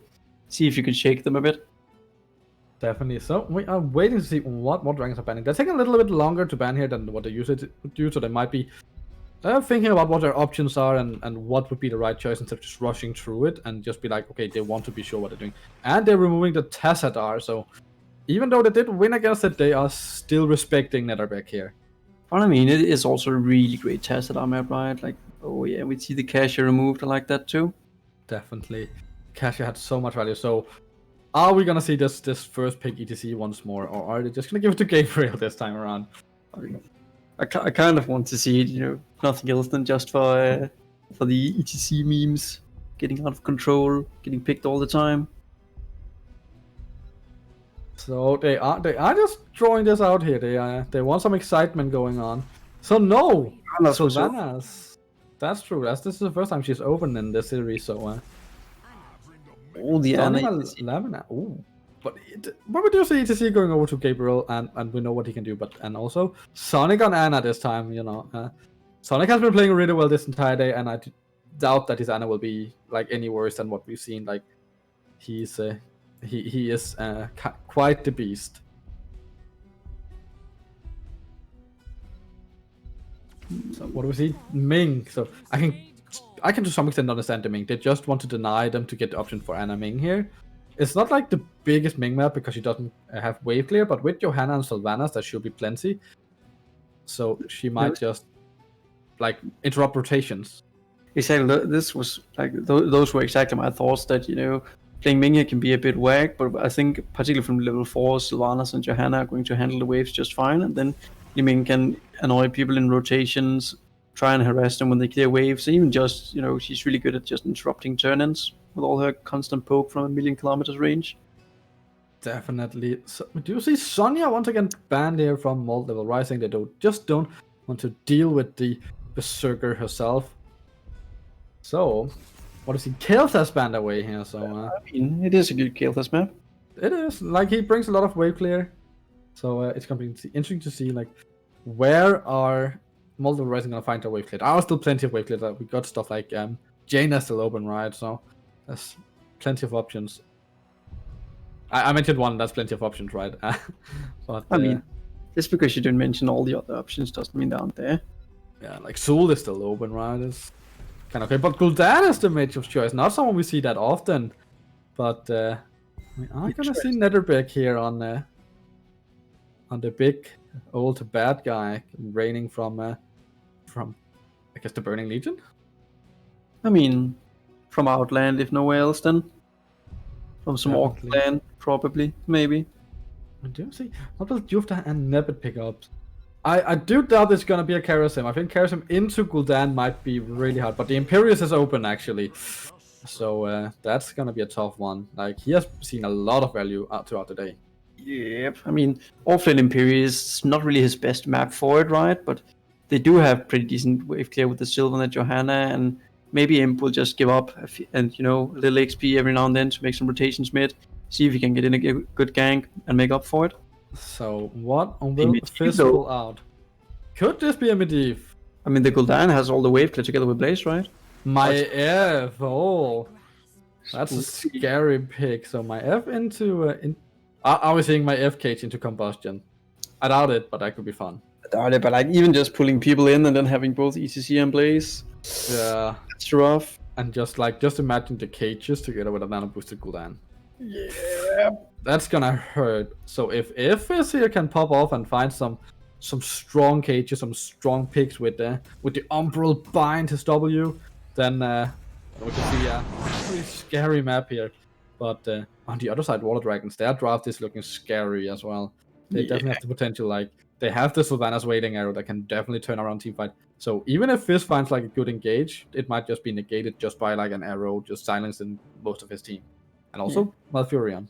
See if you can shake them a bit. Definitely. So we are waiting to see what dragons are banning. They're taking a little bit longer to ban here than what they usually do, so they might be thinking about what their options are and what would be the right choice instead of just rushing through it and just be like, okay, they want to be sure what they're doing. And they're removing the Tassadar, so even though they did win against it, they are still respecting Netherbeck here. Well, I mean, it is also a really great Tassadar map, right? Like, oh yeah, we see the cache removed. I like that too. Definitely. Cache had so much value. So are we gonna see this first pick ETC once more, or are they just gonna give it to Gabriel this time around? I kind of want to see it, nothing else than just for the ETC memes getting out of control, getting picked all the time. So they are just drawing this out here. They want some excitement going on. So no, Sylvanas. That's true. This is the first time she's open in this series. So all the Lamina. Ooh, but we do see ETC going over to Gabriel, and we know what he can do. And also Sonic on Ana this time. Sonic has been playing really well this entire day, and I doubt that his Ana will be like any worse than what we've seen. Like he's he is quite the beast. So what do we see? Ming. So I can to some extent understand the Ming. They just want to deny them to get the option for Ana Ming here. It's not like the biggest Ming map because she doesn't have wave clear, but with Johanna and Sylvanas, there should be plenty. So she might just like interrupt rotations. Exactly. This was like those were exactly my thoughts. That playing Ming here can be a bit whack, but I think particularly from level 4, Sylvanas and Johanna are going to handle the waves just fine, and then Ming can annoy people in rotations, try and harass them when they clear waves, and even just, she's really good at just interrupting turn-ins with all her constant poke from 1,000,000 kilometers range. Definitely. So, do you see Sonya once again banned here from Multiple Rising? They just don't want to deal with the Berserker herself. So, what is he? Kael'thas banned away here, so... I mean, it is a good Kael'thas map. It is. Like, he brings a lot of wave clear. So, it's going to be interesting to see, like, where are Multiple Rising going to find their wave clear? There are still plenty of wave clear. We got stuff like Jaina still open, right? So, plenty of options. I mentioned one, that's plenty of options, right? But I mean, just because you didn't mention all the other options doesn't mean they aren't there. yeah, like Zul is still open, right? It's kind of okay. But Gul'dan is the mage of choice. Not someone we see that often. But we are gonna see Netherbeck here on the big old bad guy reigning from I guess the Burning Legion. I mean, from Outland, if nowhere else, then from some Orc Definitely. clan, probably, maybe. I do see. What will Jufta and Nebet pick up? I do doubt it's gonna be a Kerasim. I think Kerasim into Gul'dan might be really hard, but the Imperius is open actually. So that's gonna be a tough one. Like, he has seen a lot of value throughout the day. Yep. I mean, Orphan Imperius is not really his best map for it, right? But they do have pretty decent wave clear with the Sylvan Johanna, and maybe Imp will just give up and, a little XP every now and then to make some rotations mid, see if he can get in a good gank and make up for it. So what will Medivh, Fizz though. pull out? Could this be a Medivh? I mean, the Gul'dan has all the wave clear together with Blaze, right? My F, oh, that's a scary pick. So my F into I was seeing my F cage into combustion. I doubt it, but that could be fun. But like, even just pulling people in and then having both ECC and Blaze, Yeah, that's rough. and just imagine the cages together with a nano boosted Gul'dan. Yeah. That's gonna hurt. So if Fizz here can pop off and find some strong cages, some strong picks with the Umbral bind his W, then we can see a pretty scary map here. But on the other side, Water Dragons, their draft is looking scary as well. They definitely have the potential. Like, they have the Sylvanas Wailing Arrow that can definitely turn around teamfight. So even if Fizz finds like a good engage, it might just be negated just by like an arrow, just silencing most of his team. And also Malfurion.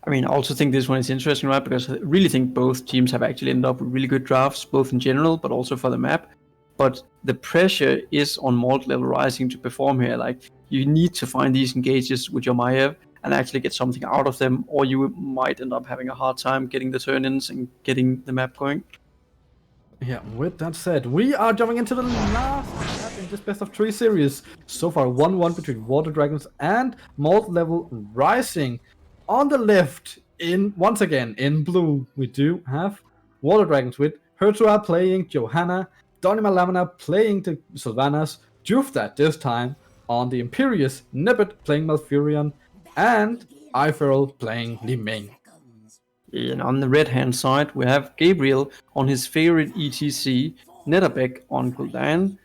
I mean, I also think this one is interesting, right? Because I really think both teams have actually ended up with really good drafts, both in general, but also for the map. But the pressure is on Malt Level Rising to perform here. Like, you need to find these engages with your Maiev and actually get something out of them, or you might end up having a hard time getting the turn-ins and getting the map going. Yeah, with that said, we are jumping into the last map in this best of 3 series. So far, 1-1 between Water Dragons and Malt Level Rising. On the left, once again in blue, we do have Water Dragons with Hertua playing Johanna, Donima Lamina playing the Sylvanas, Jufta this time on the Imperius, Nebet playing Malfurion, and Iferl playing Li Ming. And on the red-hand side, we have Gabriel on his favorite ETC, Netherbeck on Gul'dan,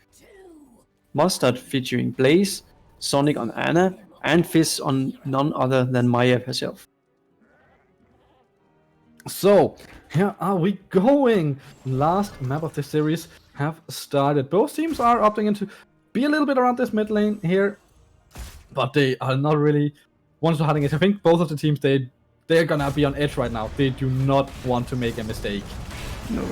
Mustard featuring Blaze, Sonic on Ana, and Fizz on none other than Maiev herself. So, here are we going. Last map of this series have started. Both teams are opting into be a little bit around this mid lane here, but they are not really ones to hiding it. I think both of the teams, they're gonna be on edge right now. They do not want to make a mistake. No.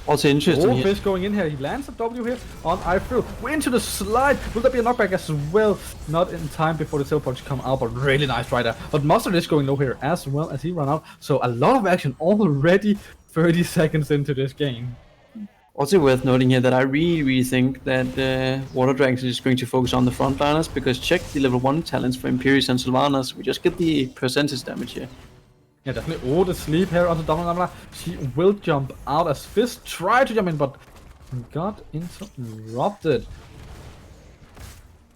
Also interesting here. Fizz going in here. He lands a W here on Iferl. We're into the slide. Will there be a knockback as well? Not in time before the teleports come out, but really nice right there. But Mustard is going low here as well as he run out. So a lot of action already 30 seconds into this game. Also worth noting here that I really think that Water Dragons is going to focus on the frontliners, because check the level 1 talents for Imperius and Sylvanas. We just get the percentage damage here. Yeah, definitely. Oh, the sleep here on the Donima. She will jump out as Fizz tried to jump in, but got interrupted.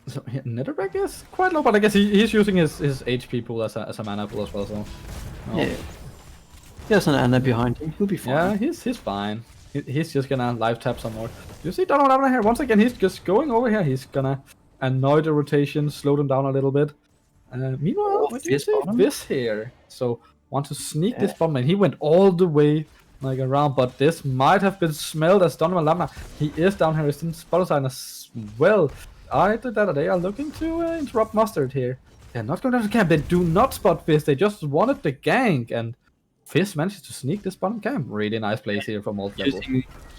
So yeah, Netherbeck is quite low, but I guess he's using his HP pool as a mana pool as well. So Yeah. There's an Ana behind him. He'll be fine. yeah, he's fine. He's just gonna live tap some more. You see Donima here once again. He's just going over here. He's gonna annoy the rotation, slow them down a little bit. Meanwhile, what do you Fizz see? bottom. Fizz here. So want to sneak this bottom lane. He went all the way like around, but this might have been smelled as Donima Lamina. He is down here. He's in spot sign as well. I think that they are looking to interrupt Mustard here. They're not going down to camp. They do not spot Fizz. They just wanted the gank, and Fizz manages to sneak this bottom camp. Really nice plays here from Malt Level.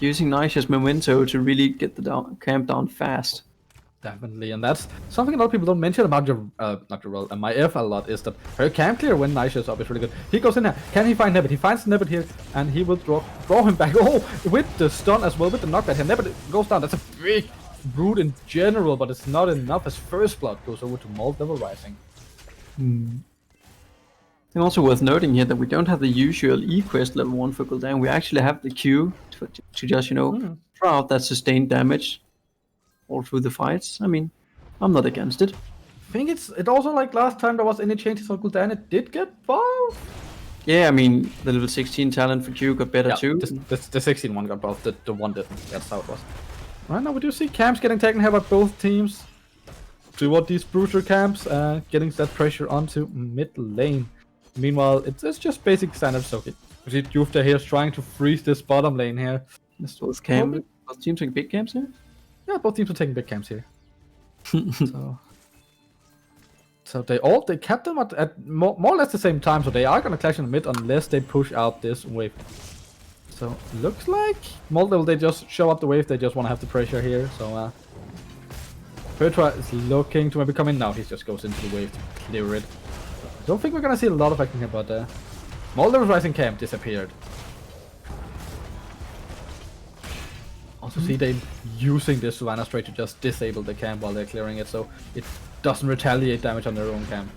Using Nisha's memento to really get the camp down fast. Definitely, and that's something a lot of people don't mention about Maiev a lot, is that her camp clear when Nisha is up is really good. He goes in here. Can he find Nebet? He finds Nebet here, and he will draw him back. Oh, with the stun as well, with the knockback here. Nebet goes down. That's a big brute in general, but it's not enough as First Blood goes over to Malt Level Rising. And also worth noting here that we don't have the usual E quest level 1 for Gul'dan. We actually have the Q to just, throw out that sustained damage all through the fights. I mean, I'm not against it. I think it also like last time there was any changes on Gul'dan, it did get buffed. Yeah, I mean, the level 16 talent for Q got better too. The 16 one got buffed, the one didn't. That's how it was. Right now we do see camps getting taken here by both teams. Toward these Bruiser camps, getting that pressure onto mid lane. Meanwhile, it's just basic standard soaking. We see Jufta here trying to freeze this bottom lane here. Both teams taking big camps here? Yeah, both teams are taking big camps here. So they kept them at more or less the same time, so they are gonna clash in the mid unless they push out this wave. So looks like Moldlevel, they just show up the wave, they just wanna have the pressure here. So Pertra is looking to maybe come in now, he just goes into the wave to clear it. I don't think we're gonna see a lot of action here, but Moldlevel's Rising Camp disappeared. Also see they using this Savannah Stray to just disable the camp while they're clearing it, so it doesn't retaliate damage on their own camp.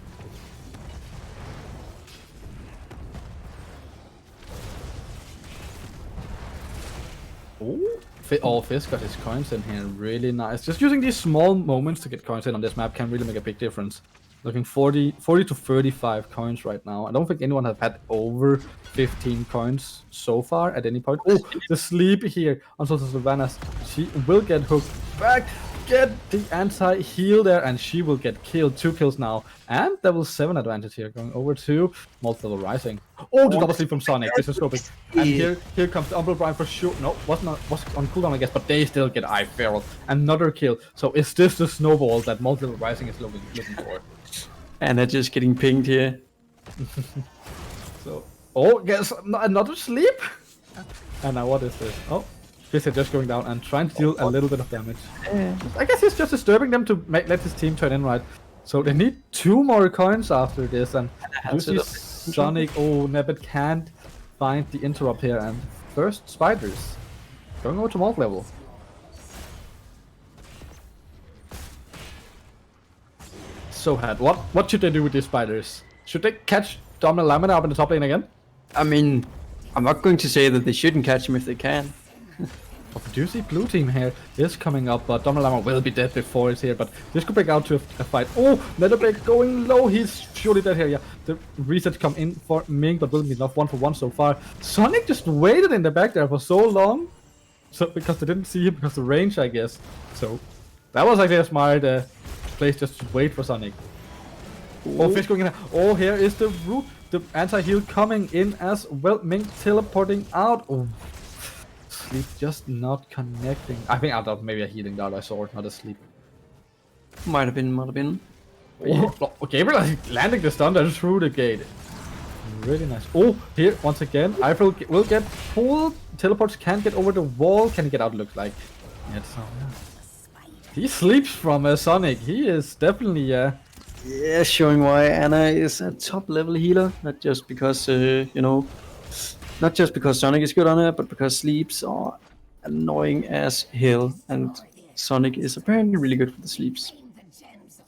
Oh, Fizz got his coins in here, really nice. Just using these small moments to get coins in on this map can really make a big difference. Looking 40 to 35 coins right now. I don't think anyone has had over 15 coins so far at any point. Oh, the sleep here on Sultan Savannah. She will get hooked back, get the anti-heal there, and she will get killed. 2 kills now. And level 7 advantage here, going over to Moldlevel Rising. Oh, the double sleep from Sonic. This is scoping. And here comes the Umbral Brine for sure. No, was on cooldown, I guess, but they still get Eye Feral. Another kill. So is this the snowball that Moldlevel Rising is looking for? And they're just getting pinged here. So, oh, yes, another sleep? And now what is this? Oh, Fizz is just going down and trying to deal a little bit of damage. I guess he's just disturbing them to let his team turn in, right? So they need 2 more coins after this, and you see Sonic, Nebet can't find the interrupt here, and first Spiders going over to Moldlevel. So had what should they do with these Spiders? Should they catch Dominant Lamina up in the top lane again? I mean, I'm not going to say that they shouldn't catch him if they can. But we do see blue team here is coming up, but Dominant Lamina will be dead before it's here, but this could break out to a fight. Oh, Netherbeck going low, he's surely dead here, yeah. The reset come in for Ming, but will be enough 1-for-1 so far. Sonic just waited in the back there for so long, so because they didn't see him because of the range, I guess. So that was actually a smart place just to wait for Sonic. Oh, Fish going in. Oh, here is the root. The anti-heal coming in as well. Ming teleporting out. Oh, sleep just not connecting. I think I thought maybe a healing dart I saw, not a sleep. Might have been. Oh, Gabriel landing the stun there through the gate. Really nice. Oh, here once again, Eiffel will get pulled. Teleports can't get over the wall. Can he get out? Looks like. Yeah, so, yeah. He sleeps from Sonic. He is definitely yeah, showing why Anna is a top level healer. Not just because not just because Sonic is good on her, but because sleeps are annoying as hell, and Sonic is apparently really good for the sleeps.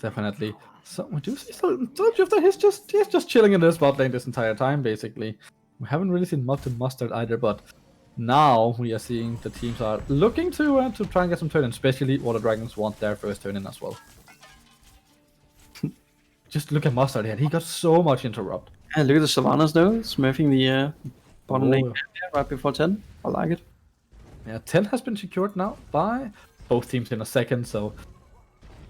Definitely. So we do see still Jufta, he's just chilling in this bot lane this entire time basically. We haven't really seen much of Mustard either, but now we are seeing the teams are looking to try and get some turn in, especially Water Dragons want their first turn in as well. Just look at Mustard here, he got so much interrupt. And look at the Sylvanas though, smurfing the bottom lane right before 10. I like it. Yeah, 10 has been secured now by both teams in a second, so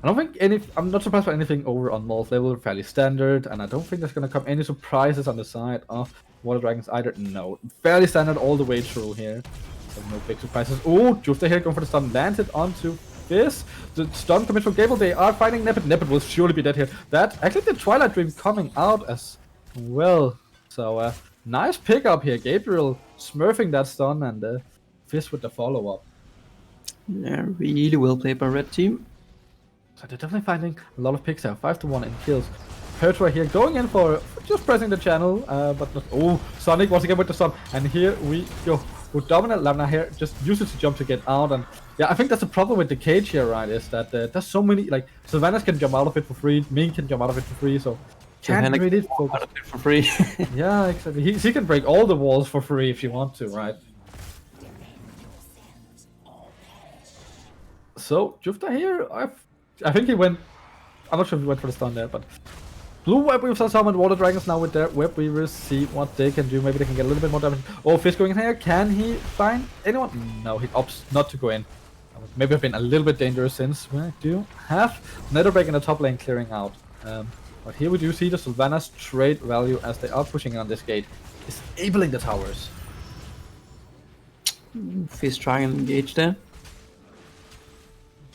I don't think I'm not surprised by anything over on Moldlevel, fairly standard, and I don't think there's gonna come any surprises on the side of Water Dragons either. No, fairly standard all the way through here. So no big surprises. Oh, Jufta here going for the stun, landed onto this. The stun commits from Gable, they are fighting Nebet. Nebet will surely be dead here. That, actually the Twilight Dream coming out as well. So, nice pickup here. Gabriel smurfing that stun and Fizz with the follow-up. Yeah, really well played by Red Team. So they're definitely finding a lot of picks out. 5-1 in kills. Pertra here going in for just pressing the channel, but not. Oh, Sonic once again with the stun. And here we go. With Dominant Lamina here, just uses the jump to get out. And yeah, I think that's the problem with the cage here, right? Is that there's so many, like, Sylvanas can jump out of it for free, Ming can jump out of it for free, so can't Johanna really can walk focus. out of it for free. Yeah, exactly. He can break all the walls for free if you want to, right? So Jufta here, I think he went. I'm not sure if he went for the stun there, but Blue Web Weavers are summoned Water Dragons now with their Web Weavers. See what they can do. Maybe they can get a little bit more damage. Oh, Fizz going in here. Can he find anyone? No, he opts not to go in. Maybe have been a little bit dangerous since we do have Netherbreak in the top lane clearing out. But here we do see the Sylvanas trade value as they are pushing on this gate, disabling the towers. Fizz trying and engage there.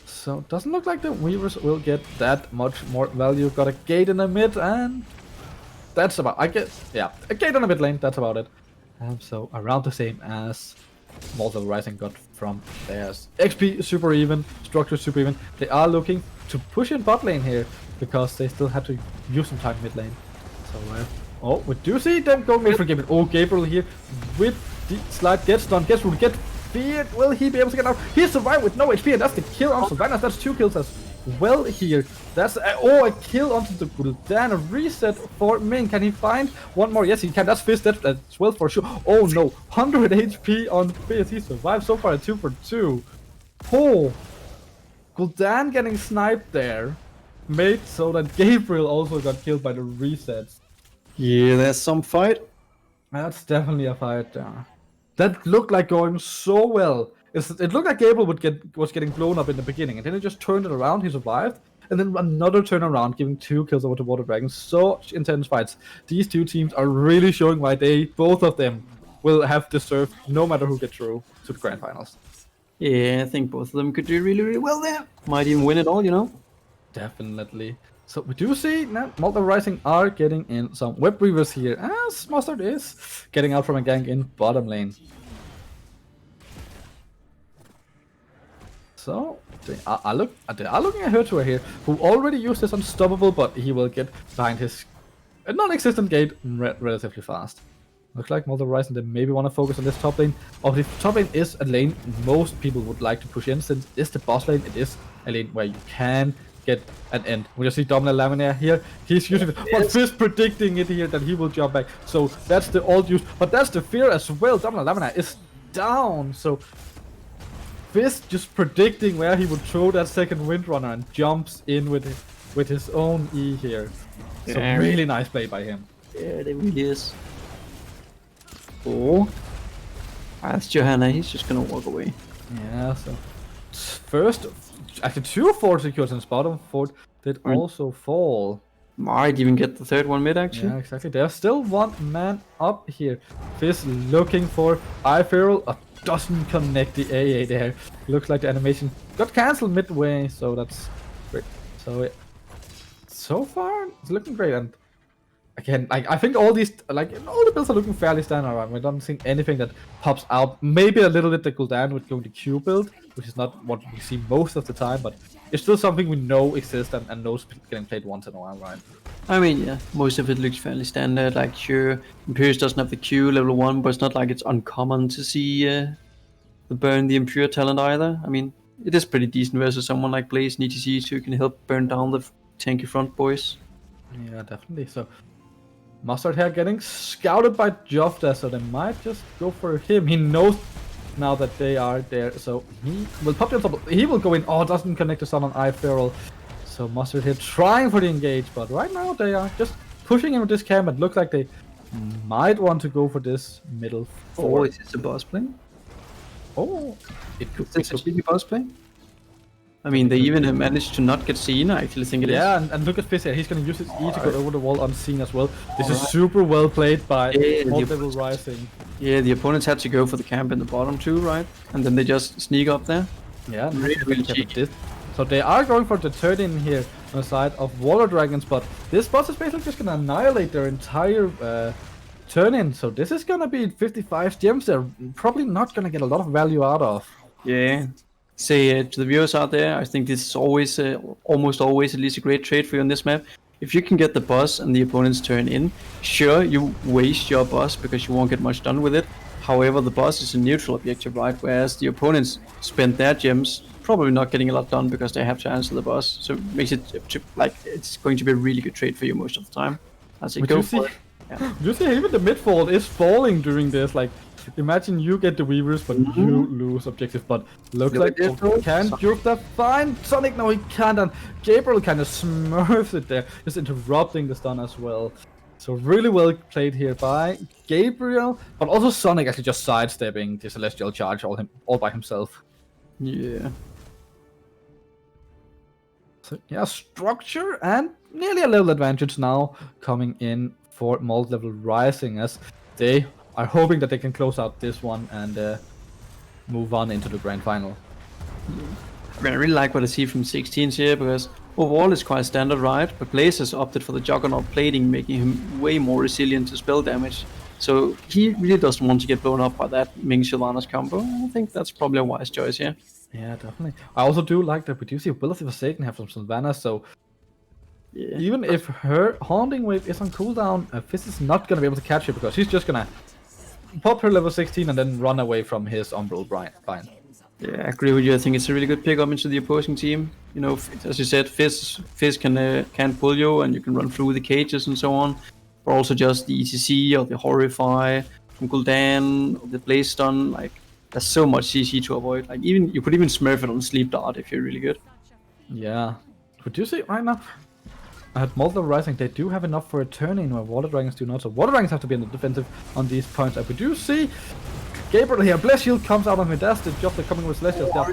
So it doesn't look like the Weavers will get that much more value. Got a gate in the mid, and that's about. I guess, yeah, a gate in the mid lane. That's about it. So around the same as Malta Rising got from theirs. XP super even, structure super even. They are looking to push in bot lane here because they still have to use some time mid lane. So oh, we do see them going mid for Gabriel. Oh, Gabriel here with the slide gets done. Gets ruled. Get feared. Will he be able to get out? He survived with no HP, and that's the kill on Sylvanas. That's 2 kills as well here. That's a kill onto the Gul'dan. A reset for Ming. Can he find one more? Yes, he can. That's Fizz dead as well for sure. Oh no, 100 HP on Fizz. He survived so far at 2 for 2. Oh, Gul'dan getting sniped there made so that Gabriel also got killed by the resets. Yeah, there's some fight. That's definitely a fight there. That looked like going so well. It looked like Gabriel was getting blown up in the beginning, and then he just turned it around. He survived, and then another turnaround, giving 2 kills over to Water Dragons. Such intense fights. These two teams are really showing why both of them, will have deserved no matter who gets through to the grand finals. Yeah, I think both of them could do really, really well there. Might even win it all, you know. Definitely. So we do see now Malta Rising are getting in some Web Weavers here, as Mustard is getting out from a gank in bottom lane. So they are looking at Hertua here, who already used this Unstoppable, but he will get behind his non-existent gate relatively fast. Looks like Malta Rising, they maybe want to focus on this top lane. The top lane is a lane most people would like to push in, since it's the boss lane. It is a lane where you can get an end. We just see Dominant Laminaire here. He's using it, but Fizz predicting it here that he will jump back. So that's the old use, but that's the fear as well. Dominant Laminaire is down, so Fizz just predicting where he would throw that second Windrunner and jumps in with his own E here. So Yeah. really nice play by him. Yeah, it really is. Oh, that's Johanna. He's just gonna walk away. Yeah, so first, actually 2 Ford secures in bottom. Ford did also fall. Might even get the third one mid actually. Yeah, exactly. There's still one man up here. Fizz looking for iFeral. Doesn't connect the AA there. Looks like the animation got cancelled midway, so that's great. So far, it's looking great. And again, I think all these, all the builds are looking fairly standard. Right? We don't see anything that pops out. Maybe a little bit the Gul'dan with going to Q build, which is not what we see most of the time, but it's still something we know exists and knows getting played once in a while, right? I mean, yeah, most of it looks fairly standard. Like, sure, Imperius doesn't have the Q level 1, but it's not like it's uncommon to see the burn the Impure talent either. I mean, it is pretty decent versus someone like Blaze and ETC who can help burn down the tanky front boys. Yeah, definitely. So Mustard here getting scouted by Jofta, so they might just go for him. He knows now that they are there, so he will pop the top. He will go in. Oh, doesn't connect to someone iFeral. So Mustard here trying for the engage, but right now they are just pushing him with this camp. It looks like they might want to go for this middle Oh, forward. is this a boss play? Oh, it could Is this a cheeky boss play? I mean, they even managed to not get seen. I actually think it is. Yeah, and look at Fizz here. He's going to use his E to go over the wall unseen as well. This is super well played by Multi-Level Rising. Yeah, the opponents had to go for the camp in the bottom too, right? And then they just sneak up there. Yeah, Really cheeky. So they are going for the turn in here on the side of Water Dragons, but this boss is basically just going to annihilate their entire turn in. So this is going to be 55 gems they're probably not going to get a lot of value out of. Yeah. Say to the viewers out there, I think this is always, almost always at least a great trade for you on this map. If you can get the boss and the opponent's turn in, sure, you waste your boss because you won't get much done with it. However, the boss is a neutral objective, right? Whereas the opponents spend their gems probably not getting a lot done because they have to answer the boss. So it makes it like it's going to be a really good trade for you most of the time. I say Would go you for see? it. Yeah. You see, even the mid-fold is falling during this. Like, imagine you get the Weavers, but you lose objectives. But looks Look like at this, though. can Jufta find Sonic? No, he can't. And Gabriel kind of smurfs it there, just interrupting the stun as well. So really well played here by Gabriel, but also Sonic actually just sidestepping the Celestial Charge all by himself. Yeah. So yeah, structure and nearly a level advantage now coming in for multi-level Rising, as they are hoping that they can close out this one and move on into the grand final. I mean, I really like what I see from 16s here, because overall it's quite standard, right? But Blaze has opted for the Juggernaut plating, making him way more resilient to spell damage. So he really doesn't want to get blown up by that Ming Sylvanas combo. I think that's probably a wise choice here. Yeah, definitely. I also do like that we do see Will of the Forsaken have some Sylvanas, so Yeah. even if her Haunting Wave is on cooldown, Fizz is not gonna be able to catch it because she's just gonna pop her level 16 and then run away from his Umbral Bind. Yeah, I agree with you. I think it's a really good pickup into the opposing team. You know, as you said, Fizz can pull you, and you can run through the cages and so on. But also just the ECC or the Horrify from Gul'dan or the Blaze Stun. Like, there's so much CC to avoid. Like, even you could even smurf it on Sleep Dart if you're really good. Yeah. Would you see right now? At Multiple Rising, they do have enough for a turn-in where Water Dragons do not. So Water Dragons have to be on the defensive on these points. And we do see Gabriel here. Bless Shield comes out of Midas. The job they're coming with Celestials down.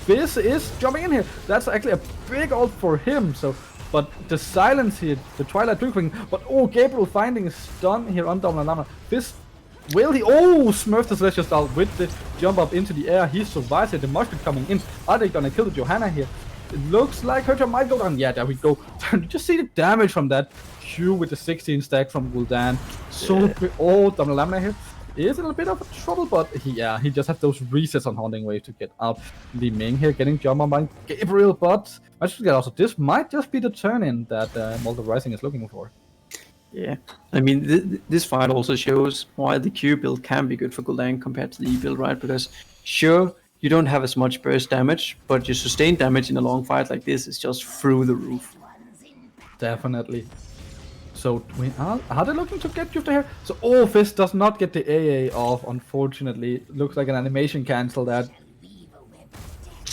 Fizz is jumping in here. That's actually a big ult for him. So, but the silence here, the Twilight Drinking. But oh, Gabriel finding a stun here on Dominalama. Fizz, will he? Oh, smurf the Celestial style with the jump up into the air. He survives it. The Mushroom coming in. Are they gonna kill the Johanna here? It looks like her turn might go down. Yeah, there we go. Just see the damage from that Q with the 16 stack from Gul'dan. So, oh, Dominalama here is in a bit of a trouble, but he just has those resets on Haunting Wave to get out. Li Ming here getting jump on by Gabriel, but I should get also this might just be the turn-in that Multiple Rising is looking for. Yeah, I mean, this fight also shows why the Q build can be good for Gul'dan compared to the E build, right? Because sure, you don't have as much burst damage, but your sustained damage in a long fight like this is just through the roof. Definitely. So are they looking to get you here? So oh, Fizz does not get the AA off, unfortunately. Looks like an animation cancel that.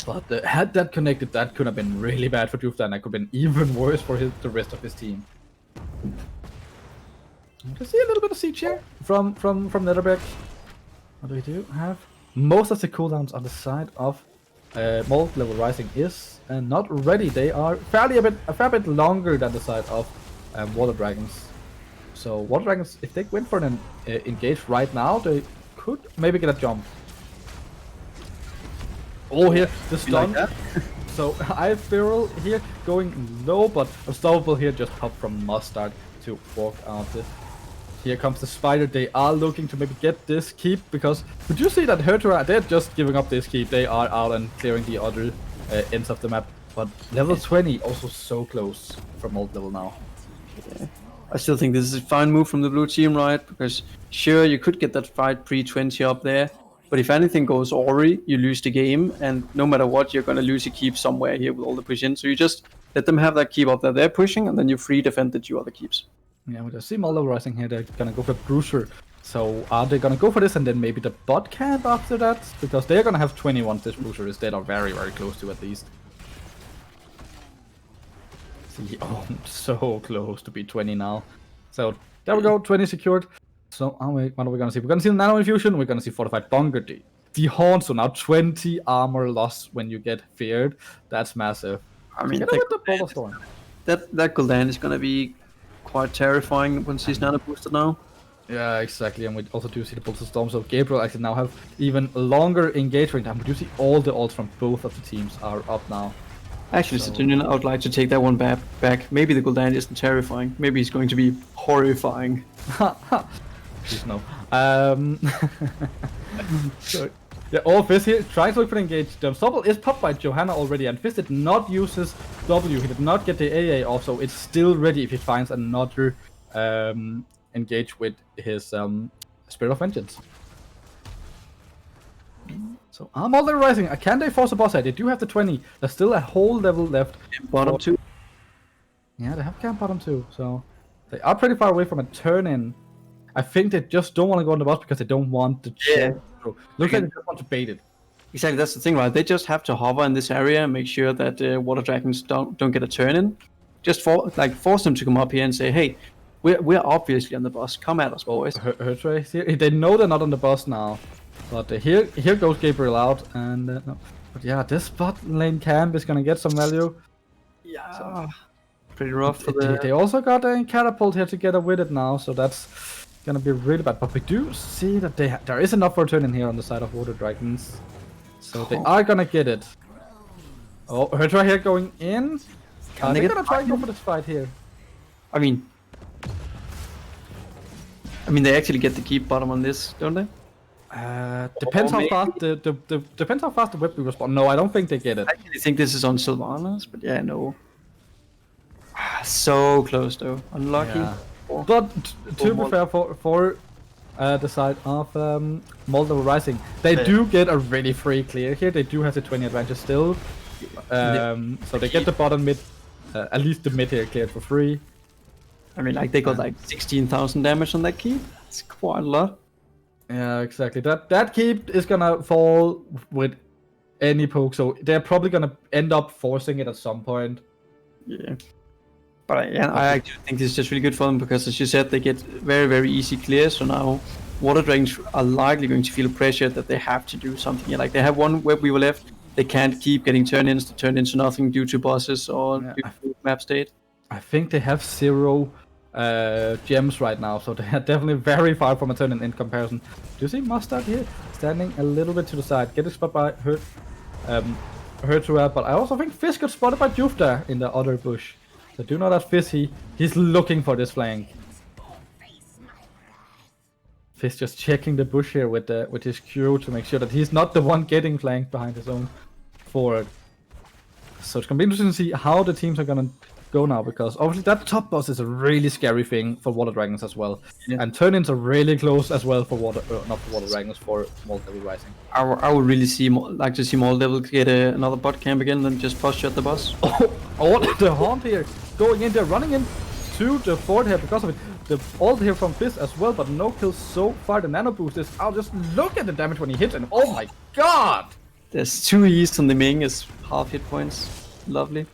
But had that connected, that could have been really bad for Jufta, and that could have been even worse for the rest of his team. You can see a little bit of siege here from Netherbeck. What do we do? Have most of the cooldowns on the side of multi-level Rising is not ready. They are a fair bit longer than the side of Water Dragons. So Water Dragons, if they went for an engage right now, they could maybe get a jump. Oh, here the stun. Like So I Feral here going low, but Unstoppable here just popped from Mustard to walk out this. Here comes the Spider. They are looking to maybe get this keep, because would you see that Hertura, they're just giving up this keep. They are out and clearing the other ends of the map. But level 20 also so close from old level now. Yeah. I still think this is a fine move from the blue team, right? Because sure, you could get that fight pre-20 up there, but if anything goes Ori, you lose the game, and no matter what, you're gonna lose a keep somewhere here with all the push in. So you just let them have that keep up there they're pushing, and then you free defend the two other keeps. Yeah, we just see Multiple Rising here. They're gonna go for Bruiser. So are they gonna go for this and then maybe the bot camp after that? Because they're gonna have 20 once this Bruiser is dead, or very, very close to at least. See, oh, so close to be 20 now. So there we go, 20 secured. So what are we gonna see? We're gonna see the Nano Infusion. We're gonna see Fortified Bunker. The Haunt, so now 20 armor loss when you get feared. That's massive. I mean, that Gul'dan is gonna be quite terrifying once he's nano boosted now. Yeah, exactly, and we also do see the Pulse of Storm, so Gabriel actually now have even longer engagement time. We do see all the ults from both of the teams are up now. Actually, Saturnian, I would like to take that one back. Maybe the Gul'dan isn't terrifying. Maybe he's going to be horrifying. Please no. So, yeah, all Fizz here trying to look for the engage. The Unstoppable is popped by Johanna already, and Fizz did not use his W. He did not get the AA off, so it's still ready if he finds another engage with his Spirit of Vengeance. So Multiple Rising, can they force a boss fight? They do have the 20. There's still a whole level left. Bottom two. Yeah, they have camp bottom too, so They are pretty far away from a turn-in. I think they just don't want to go on the boss because they don't want the Yeah. through. Looks like they just want to bait it. Exactly, that's the thing, right? They just have to hover in this area and make sure that water dragons don't get a turn in. Just force them to come up here and say, hey, we're obviously on the boss. Come at us, boys. Hertra is here. They know they're not on the boss now. But here goes Gabriel out. And no. But yeah, this bot lane camp is gonna get some value. Yeah, pretty rough for They also got a catapult here together with it now, so that's gonna be really bad. But we do see that there is enough for a turn in here on the side of Water Dragons. So they are gonna get it. Oh, Hertra here going in. They're gonna try and go for this fight here. I mean, they actually get to keep bottom on this, don't they? Depends Or how fast depends how fast the whip will respond. No, I don't think they get it. I actually think this is on Sylvanas, but yeah, no. So close though. Unlucky. Yeah. Oh. But to be Mol- fair, for the side of Moldova Rising, they do get a really free clear here. They do have the 20 advantage still. So they get the bottom mid, at least the mid here cleared for free. I mean, like they got like 16,000 damage on that keep. It's quite a lot. Yeah, exactly. That keep is gonna fall with any poke, so they're probably gonna end up forcing it at some point. Yeah. But I actually think this is just really good for them because, as you said, they get very, very easy clears. So now Water Dragons are likely going to feel pressure that they have to do something here. Like they have one web weaver left. They can't keep getting turn-ins to turn into nothing due to bosses or due to map state. I think they have 0 gems right now, so they are definitely very far from a turn in comparison. Do you see Mustard here standing a little bit to the side, getting spotted by Hertra, but I also think Fizz got spotted by Jufta in the other bush. So do know that Fizz he's looking for this flank. Fizz just checking the bush here with his Q to make sure that he's not the one getting flanked behind his own forward. So it's gonna be interesting to see how the teams are gonna go now, because obviously that top boss is a really scary thing for Water Dragons as well. Yeah. And turn-ins are really close as well for not for Water Dragons, for Moldova Rising. I would really like to see Moldova get another bot camp again than just posture at the boss. Oh, the Haunt here going in there, running in to the fort here because of it. The ult here from Fizz as well, but no kills so far. The nano boost is out. Just look at the damage when he hits, and oh my god! There's 2 E's on the Ming is half hit points. Lovely.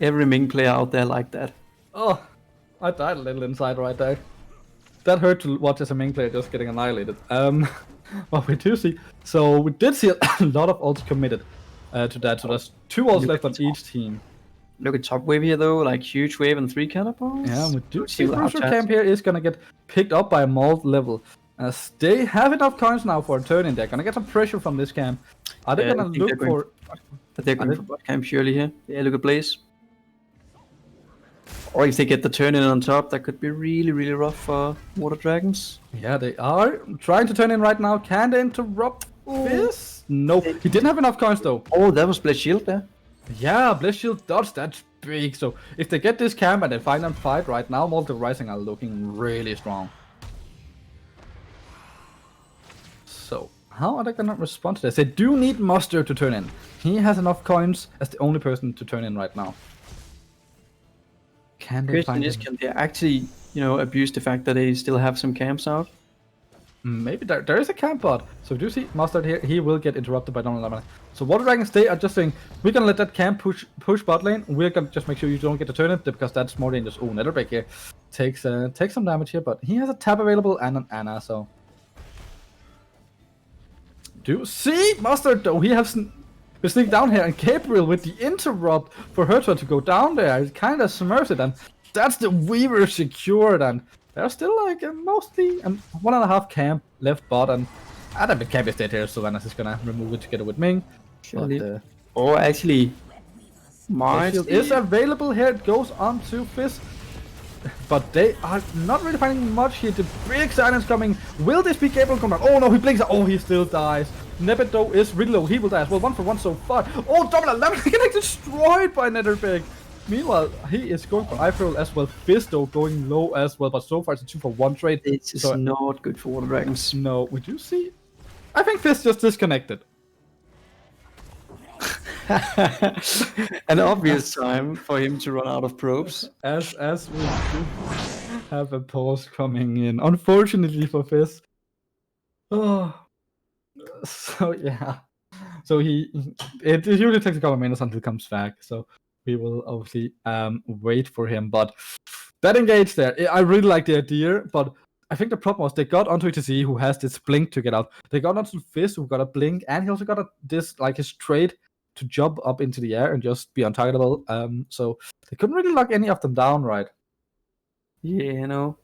Every Ming player out there like that. Oh, I died a little inside right there. That hurt to watch as a main player just getting annihilated. What we do see, so we did see a lot of ults committed to that. So there's 2 ults left on each team. Look at top wave here though, like huge wave and 3 catapults. Yeah, we do see what Bruiser our Camp here is gonna get picked up by a Mold level. As they have enough coins now for a turn in, they're gonna get some pressure from this camp. Are they gonna look for? But they're going for bot camp surely here. Yeah, look at Blaze. Or if they get the turn in on top, that could be really, really rough for Water Dragons. Yeah, they are trying to turn in right now. Can they interrupt this? No, he didn't have enough coins though. Oh, that was Blaze Shield there. Yeah, Bless Shield dodge, that's big. So if they get this camp and they find them fight right now, Moldova Rising are looking really strong. So how are they gonna respond to this? They do need Mustard to turn in. He has enough coins as the only person to turn in right now. Can they Question find is, him? can they actually, abuse the fact that they still have some camps out? Maybe there is a camp bot. So do you see Mustard here? He will get interrupted by Donald Lemon. So Water Dragons, they are just saying, we're gonna let that camp push bot lane. We're gonna just make sure you don't get to turn it because that's more dangerous. Oh, Netherbreak here takes some damage here, but he has a tap available and an Anna, so. Do you see Mustard though? He has been sneaked down here, and Gabriel with the interrupt for Hertra to go down there. It kind of smurfs it, and that's the Weaver secured, and there's still like mostly 1.5 camp left bot, and the mid camp is dead here, so Vanas is gonna remove it together with Ming. But, Or actually, Mars Shield is available here. It goes on to Fizz. But they are not really finding much here. The big silence coming. Will this be Gabriel come back? Oh no, he blinks. Oh, he still dies. Nebet though is really low. He will die as well. 1 for 1 so far. Oh, double 11 getting destroyed by Netherbreak. Meanwhile, he is going for Ifril as well. Fizz though going low as well. But so far it's a 2 for 1 trade. It's just not good for Water Dragons. No, we do see. I think Fizz just disconnected. An obvious time for him to run out of probes. As we do have a pause coming in, unfortunately for Fizz. Oh, so yeah. So it usually takes a couple of minutes until he comes back. So we will obviously wait for him. But that engage there, I really like the idea. But I think the problem was they got onto ETC, who has this blink to get out. They got onto Fizz, who got a blink, and he also got this like his trade to jump up into the air and just be untargetable. So they couldn't really lock any of them down, right? Yeah, you know.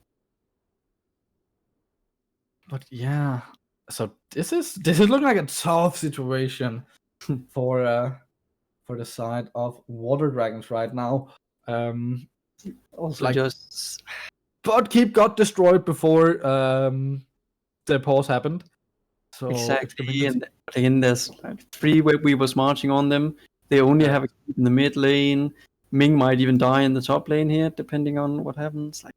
But yeah, so this is looking like a tough situation for the side of Water Dragons right now. Also, Like- just But Keep got destroyed before the pause happened. So it's gonna exactly. be- And again, there's like 3 Weavers marching on them. They only have a keep in the mid lane. Ming might even die in the top lane here, depending on what happens. Like,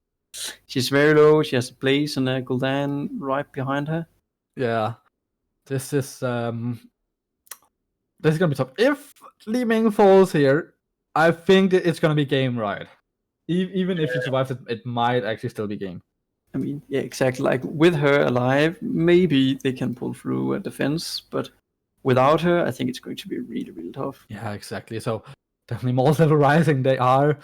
she's very low. She has a Blaze and a Gul'dan right behind her. yeah, this is gonna be tough. If Li Ming falls here, I think that it's gonna be game, right? Even if she survives, it might actually still be game. I mean, yeah, exactly. Like with her alive, maybe they can pull through a defense, but without her, I think it's going to be really, really tough. Yeah, exactly. So definitely more level rising. They're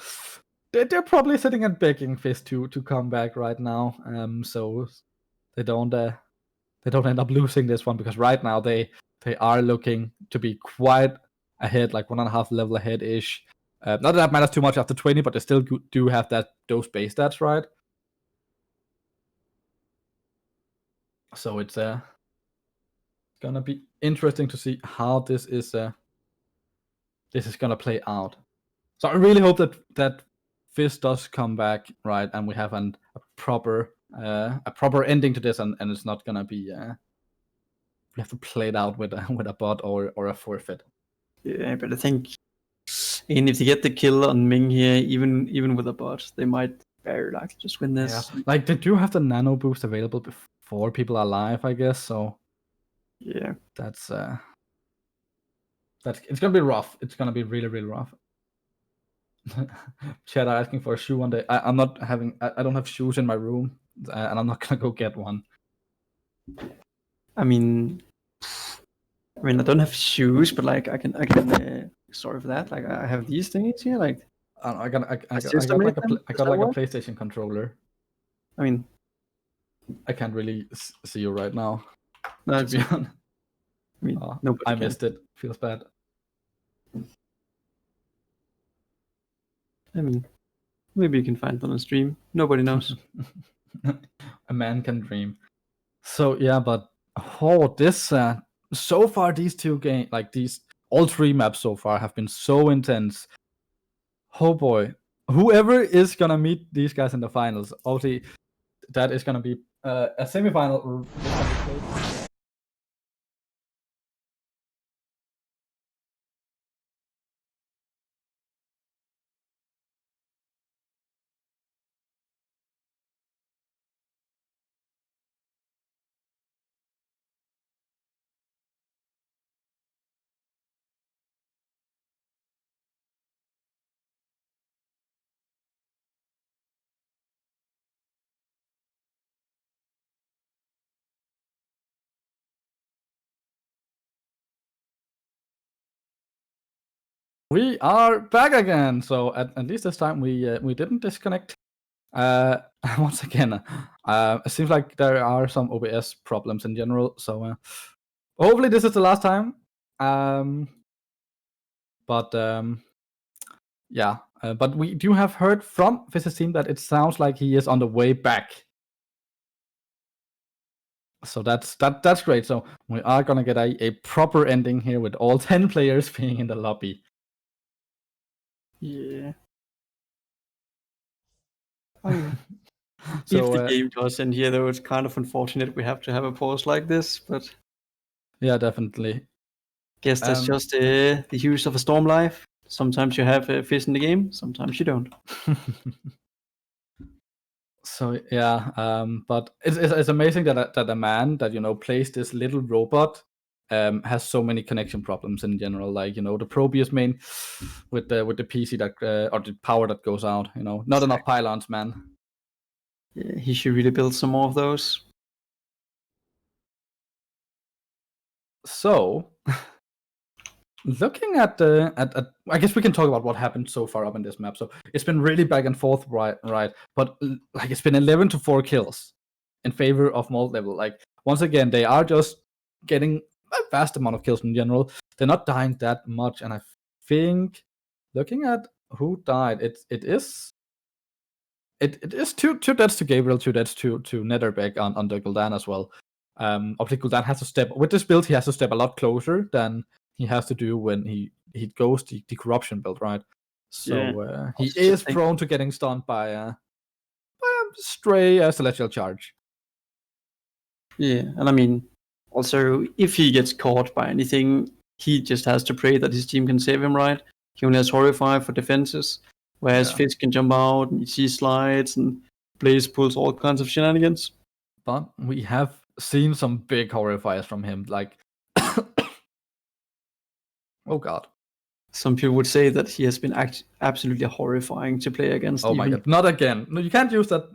probably sitting and begging Fizz to come back right now. So they don't end up losing this one, because right now they are looking to be quite ahead, like 1.5 level ahead ish. Not that that matters too much after 20, but they still do have those base stats, right? So it's gonna be interesting to see how this is gonna play out. So I really hope that Fizz does come back, right, and we have a proper ending to this, and it's not gonna be we have to play it out with a bot or a forfeit. Yeah, but I think, and if they get the kill on Ming here, even with a bot, they might very likely just win this. Yeah, like they do have the nano boost available before people are alive, I guess. So Yeah. that's it's gonna be rough. It's gonna be really, really rough. Chad are asking for a shoe one day. I'm not having. I don't have shoes in my room, and I'm not gonna go get one. I mean, I don't have shoes, but like I can. Sorry for that. Like I have these things here. Like I got like a Is that what? PlayStation controller. I mean, I can't really see you right now. no, To it's, be honest, I mean, nobody I can. missed it. Feels bad. I mean, maybe you can find them on stream. Nobody knows. A man can dream. So yeah, but this so far these two games, like all 3 maps so far have been so intense. Oh boy, whoever is gonna meet these guys in the finals, obviously that is gonna be a semifinal. We are back again. So at least this time we didn't disconnect. Once again, it seems like there are some OBS problems in general. So hopefully this is the last time. Yeah. But we do have heard from Fizz's team that it sounds like he is on the way back. So that's great. So we are gonna get a proper ending here with all 10 players being in the lobby. Yeah. I mean, So if the game does end here, though, it's kind of unfortunate we have to have a pause like this, but yeah, definitely. guess that's just the use of a Storm Life. Sometimes you have a Fizz in the game, sometimes you don't. So yeah, but it's amazing that a man that plays this little robot has so many connection problems in general. Like, you know, the Probius main with the PC that or the power that goes out. You know, not enough pylons, man. Yeah, he should really build some more of those. So, looking at I guess we can talk about what happened so far up in this map. So it's been really back and forth, right? But like it's been 11-4 kills in favor of Malt Level. Like once again, they are just getting a vast amount of kills in general. They're not dying that much, and I think looking at who died, it is two deaths to Gabriel, 2 deaths to Netherbeck on the Gul'dan as well. Obviously Gul'dan has to step with this build. He has to step a lot closer than he has to do when he goes the corruption build, right? So he is prone to getting stunned by a stray celestial charge. Yeah, and I mean, also if he gets caught by anything, he just has to pray that his team can save him, right? He only has Horrify for defenses, whereas Fizz can jump out and he slides and Blaze pulls all kinds of shenanigans. But we have seen some big Horrifiers from him, like oh god. Some people would say that he has been absolutely horrifying to play against. Oh my god, not again. No, you can't use that.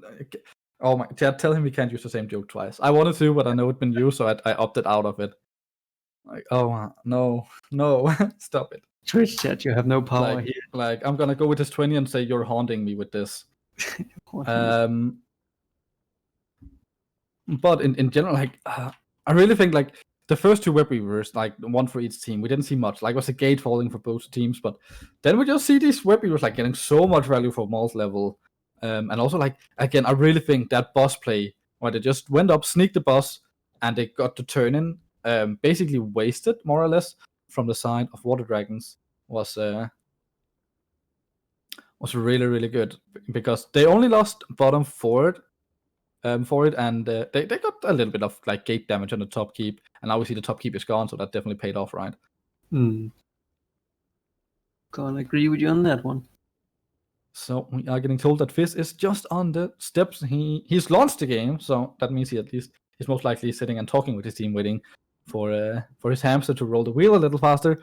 Oh my, tell him we can't use the same joke twice. I wanted to, but I know it's been used, so I opted out of it. Like, oh no, stop it. Twitch chat, you have no power here. Like, I'm gonna go with this 20 and say you're haunting me with this. But in general, like, I really think like the first 2 web weavers, like one for each team, we didn't see much. Like, it was a gate falling for both teams, but then we just see these web weavers like getting so much value for Malt Level. And also, like, again, I really think that boss play where they just went up, sneaked the boss, and they got to turn in, basically wasted more or less from the side of Water Dragons was really, really good because they only lost bottom forward for it, and they got a little bit of like gate damage on the top keep, and now we see the top keep is gone, so that definitely paid off, right? Can't agree with you on that one. So we are getting told that Fizz is just on the steps. He's launched the game, so that means he at least is most likely sitting and talking with his team, waiting for his hamster to roll the wheel a little faster.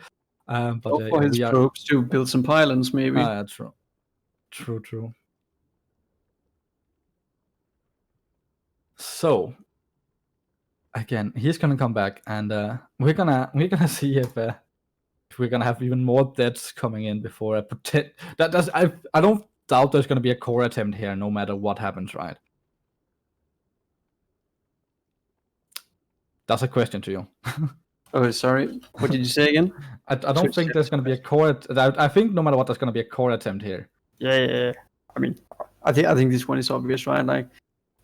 But for his probes to build some pylons, maybe. True. So again, he's gonna come back, and we're gonna see if we're gonna have even more deaths coming in before I don't doubt there's gonna be a core attempt here, no matter what happens, right? That's a question to you. Oh, sorry. What did you say again? I don't think there's gonna be a core. I think no matter what, there's gonna be a core attempt here. Yeah. I mean, I think this one is obvious, right? Like,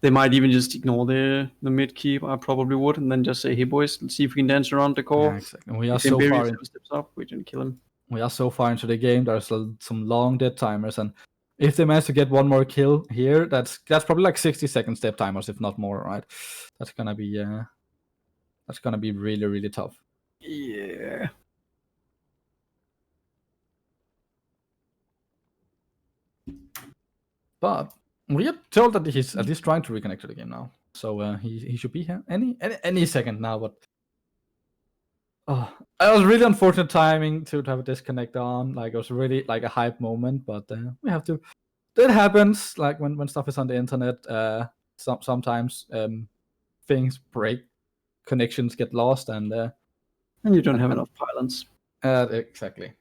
they might even just ignore the mid keep. I probably would, and then just say, "Hey boys, let's see if we can dance around the core." Yeah, exactly. We are so far. Steps up, we can kill him. We are so far into the game. There's some long dead timers, and if they manage to get one more kill here, that's probably like 60-second step timers, if not more. Right? That's gonna be really, really tough. Yeah. But we are told that he's at least trying to reconnect to the game now, so he should be here any second now. But it was really unfortunate timing to have a disconnect on. Like, it was really like a hype moment, but we have to. That happens. Like when stuff is on the internet, sometimes things break, connections get lost, and you don't have enough pylons. Exactly.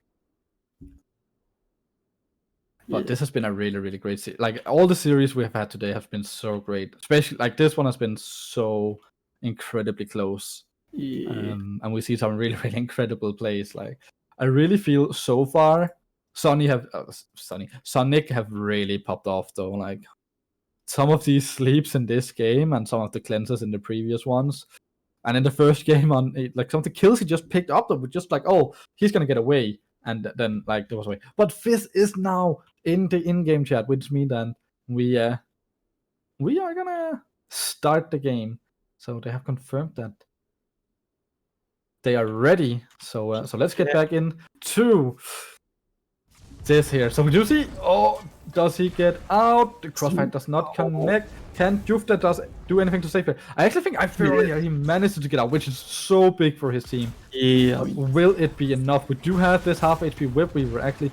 But this has been a really, really great series. Like, all the series we have had today have been so great. Especially, like, this one has been so incredibly close. Yeah. And we see some really, really incredible plays. Like, I really feel so far, Sonic have really popped off, though. Like, some of these sleeps in this game and some of the cleanses in the previous ones. And in the first game, like, some of the kills he just picked up that were just like, oh, he's going to get away. And then, like, there was a way. But Fizz is now in the in-game chat, which means that we are gonna start the game. So they have confirmed that they are ready. So let's get back in to this here. So you see, Does he get out? The crossfire does not connect. Can Jufta do anything to save it? I actually think he managed to get out, which is so big for his team. Yeah. Will it be enough? We do have this half HP whip. We were actually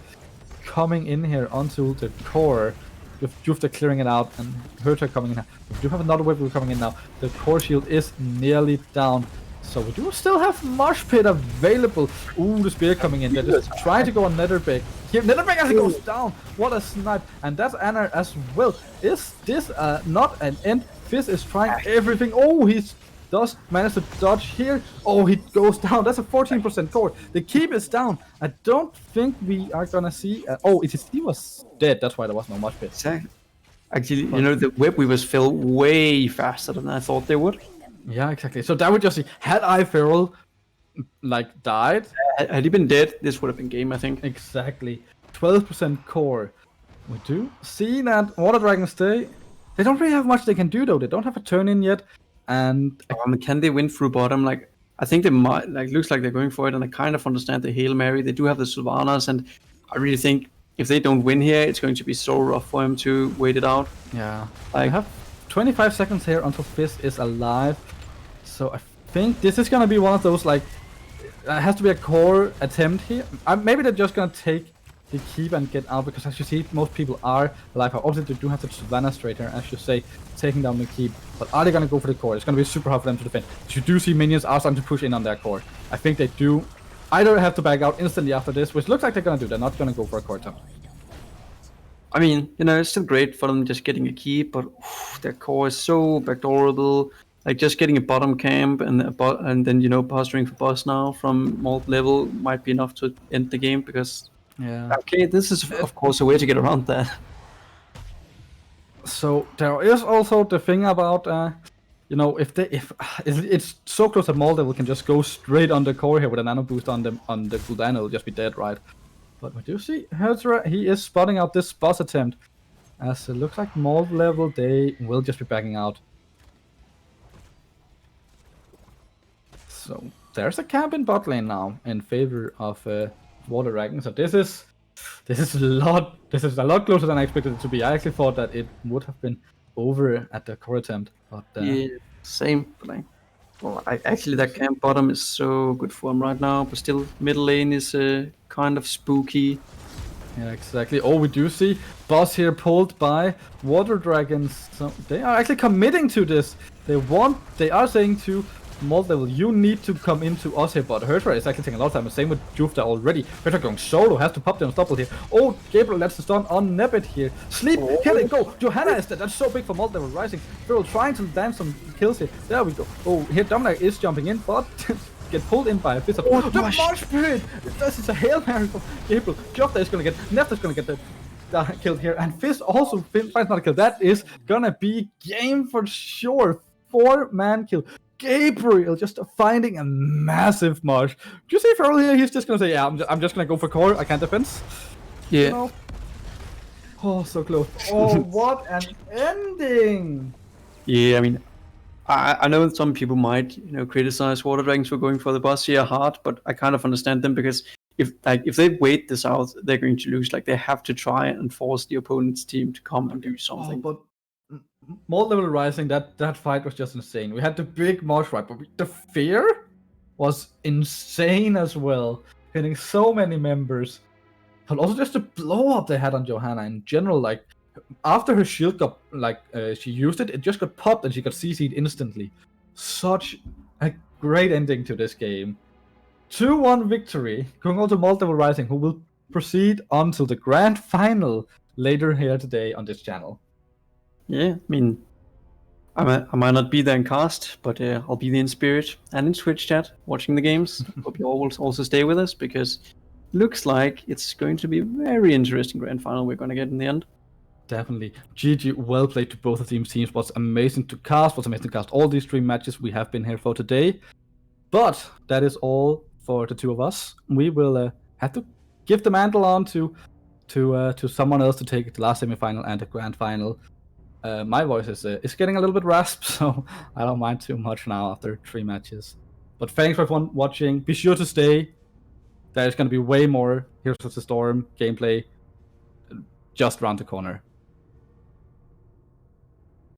coming in here onto the core with Jufta clearing it out and Herta coming in. We do have another whip coming in now. The core shield is nearly down. So we do still have Marsh Pit available. Ooh, the spear coming in. They're just trying to go on Netherbeck. Here, Netherbeck actually goes down. What a snipe. And that's Anna as well. Is this not an end? Fizz is trying everything. Oh, he does manage to dodge here. Oh, he goes down. That's a 14% core. The keep is down. I don't think we are gonna see... oh, he was dead. That's why there was no Marsh Pit. Exactly. Actually, the whip we was filled way faster than I thought they would. Yeah, exactly. So that would just see, had Feral died? Had he been dead, this would have been game, I think. Exactly. 12% core. We do see that Water Dragons they don't really have much they can do though. They don't have a turn in yet. And can they win through bottom? I think they might. Looks like they're going for it, and I kind of understand the Hail Mary. They do have the Sylvanas, and I really think if they don't win here, it's going to be so rough for him to wait it out. Yeah. I have 25 seconds here until Fizz is alive. So I think this is gonna be one of those it has to be a core attempt here. Maybe they're just gonna take the keep and get out because as you see, most people are alive. Obviously they do have the Savannah Straiter, as you say, taking down the keep. But are they gonna go for the core? It's gonna be super hard for them to defend. You do see minions are starting to push in on their core. I think they do either have to back out instantly after this, which looks like they're gonna do. They're not gonna go for a core attempt. I mean, it's still great for them just getting a keep, but their core is so backdoorable. Just getting a bottom camp and then posturing for boss now from Malt level might be enough to end the game because okay, this is of course a way to get around that. So there is also the thing about if it's so close that Malt level can just go straight on the core here with a nano boost on the cooldown, it'll just be dead, right? But we do see Hertra, he is spotting out this boss attempt. As it looks like Malt level, they will just be backing out. So there's a camp in bot lane now in favor of Water Dragon. So this is a lot closer than I expected it to be. I actually thought that it would have been over at the core attempt, but yeah, same. Actually that camp bottom is so good for him right now, but still middle lane is kind of spooky. Yeah, exactly. Oh, we do see boss here pulled by Water Dragons. So they are actually committing to this. They are saying to Malt level, you need to come into us here, but Hertra is actually taking a lot of time. The same with Jufta already. Hertra going solo, has to pop the unstoppable here. Oh, Gabriel lets the stun on Nebit here. Sleep, here they go. Johanna is dead. That's so big for Malt level rising. Feral trying to land some kills here. There we go. Oh, here Dominic is jumping in, but get pulled in by a bit of the Marsh Pit. This is a Hail Mary from Gabriel. Jufta is gonna get, Nefta's gonna get the killed here, and Fizz also finds not a kill. That is gonna be game for sure. 4-man kill. Gabriel just finding a massive marsh. Do you see Feral here? He's just gonna say, yeah, I'm just gonna go for core. I can't defend. Yeah. Oh, so close. Oh, what an ending! Yeah, I mean, I know that some people might, criticize Water Dragons for going for the boss here hard, but I kind of understand them because if they wait this out, they're going to lose. They have to try and force the opponent's team to come and do something. Oh, but Malt level rising, that fight was just insane. We had the big marsh fight, but the fear was insane as well, hitting so many members. But also just the blow up they had on Johanna in general. After her shield got she used it, it just got popped and she got CC'd instantly. Such a great ending to this game. 2-1 victory, going on to Malt level rising, who will proceed on to the grand final later here today on this channel. Yeah, I mean, I might not be there in cast, but I'll be there in spirit and in Twitch chat watching the games. Hope you all will also stay with us because looks like it's going to be a very interesting grand final we're going to get in the end. Definitely. GG, well played to both of these teams. Was amazing to cast, was amazing to cast all these 3 matches we have been here for today. But that is all for the 2 of us. We will have to give the mantle on to someone else to take the last semi-final and the grand final. My voice is getting a little bit rasped, so I don't mind too much now after 3 matches. But thanks for everyone watching. Be sure to stay. There's going to be way more Heroes of the Storm gameplay just round the corner.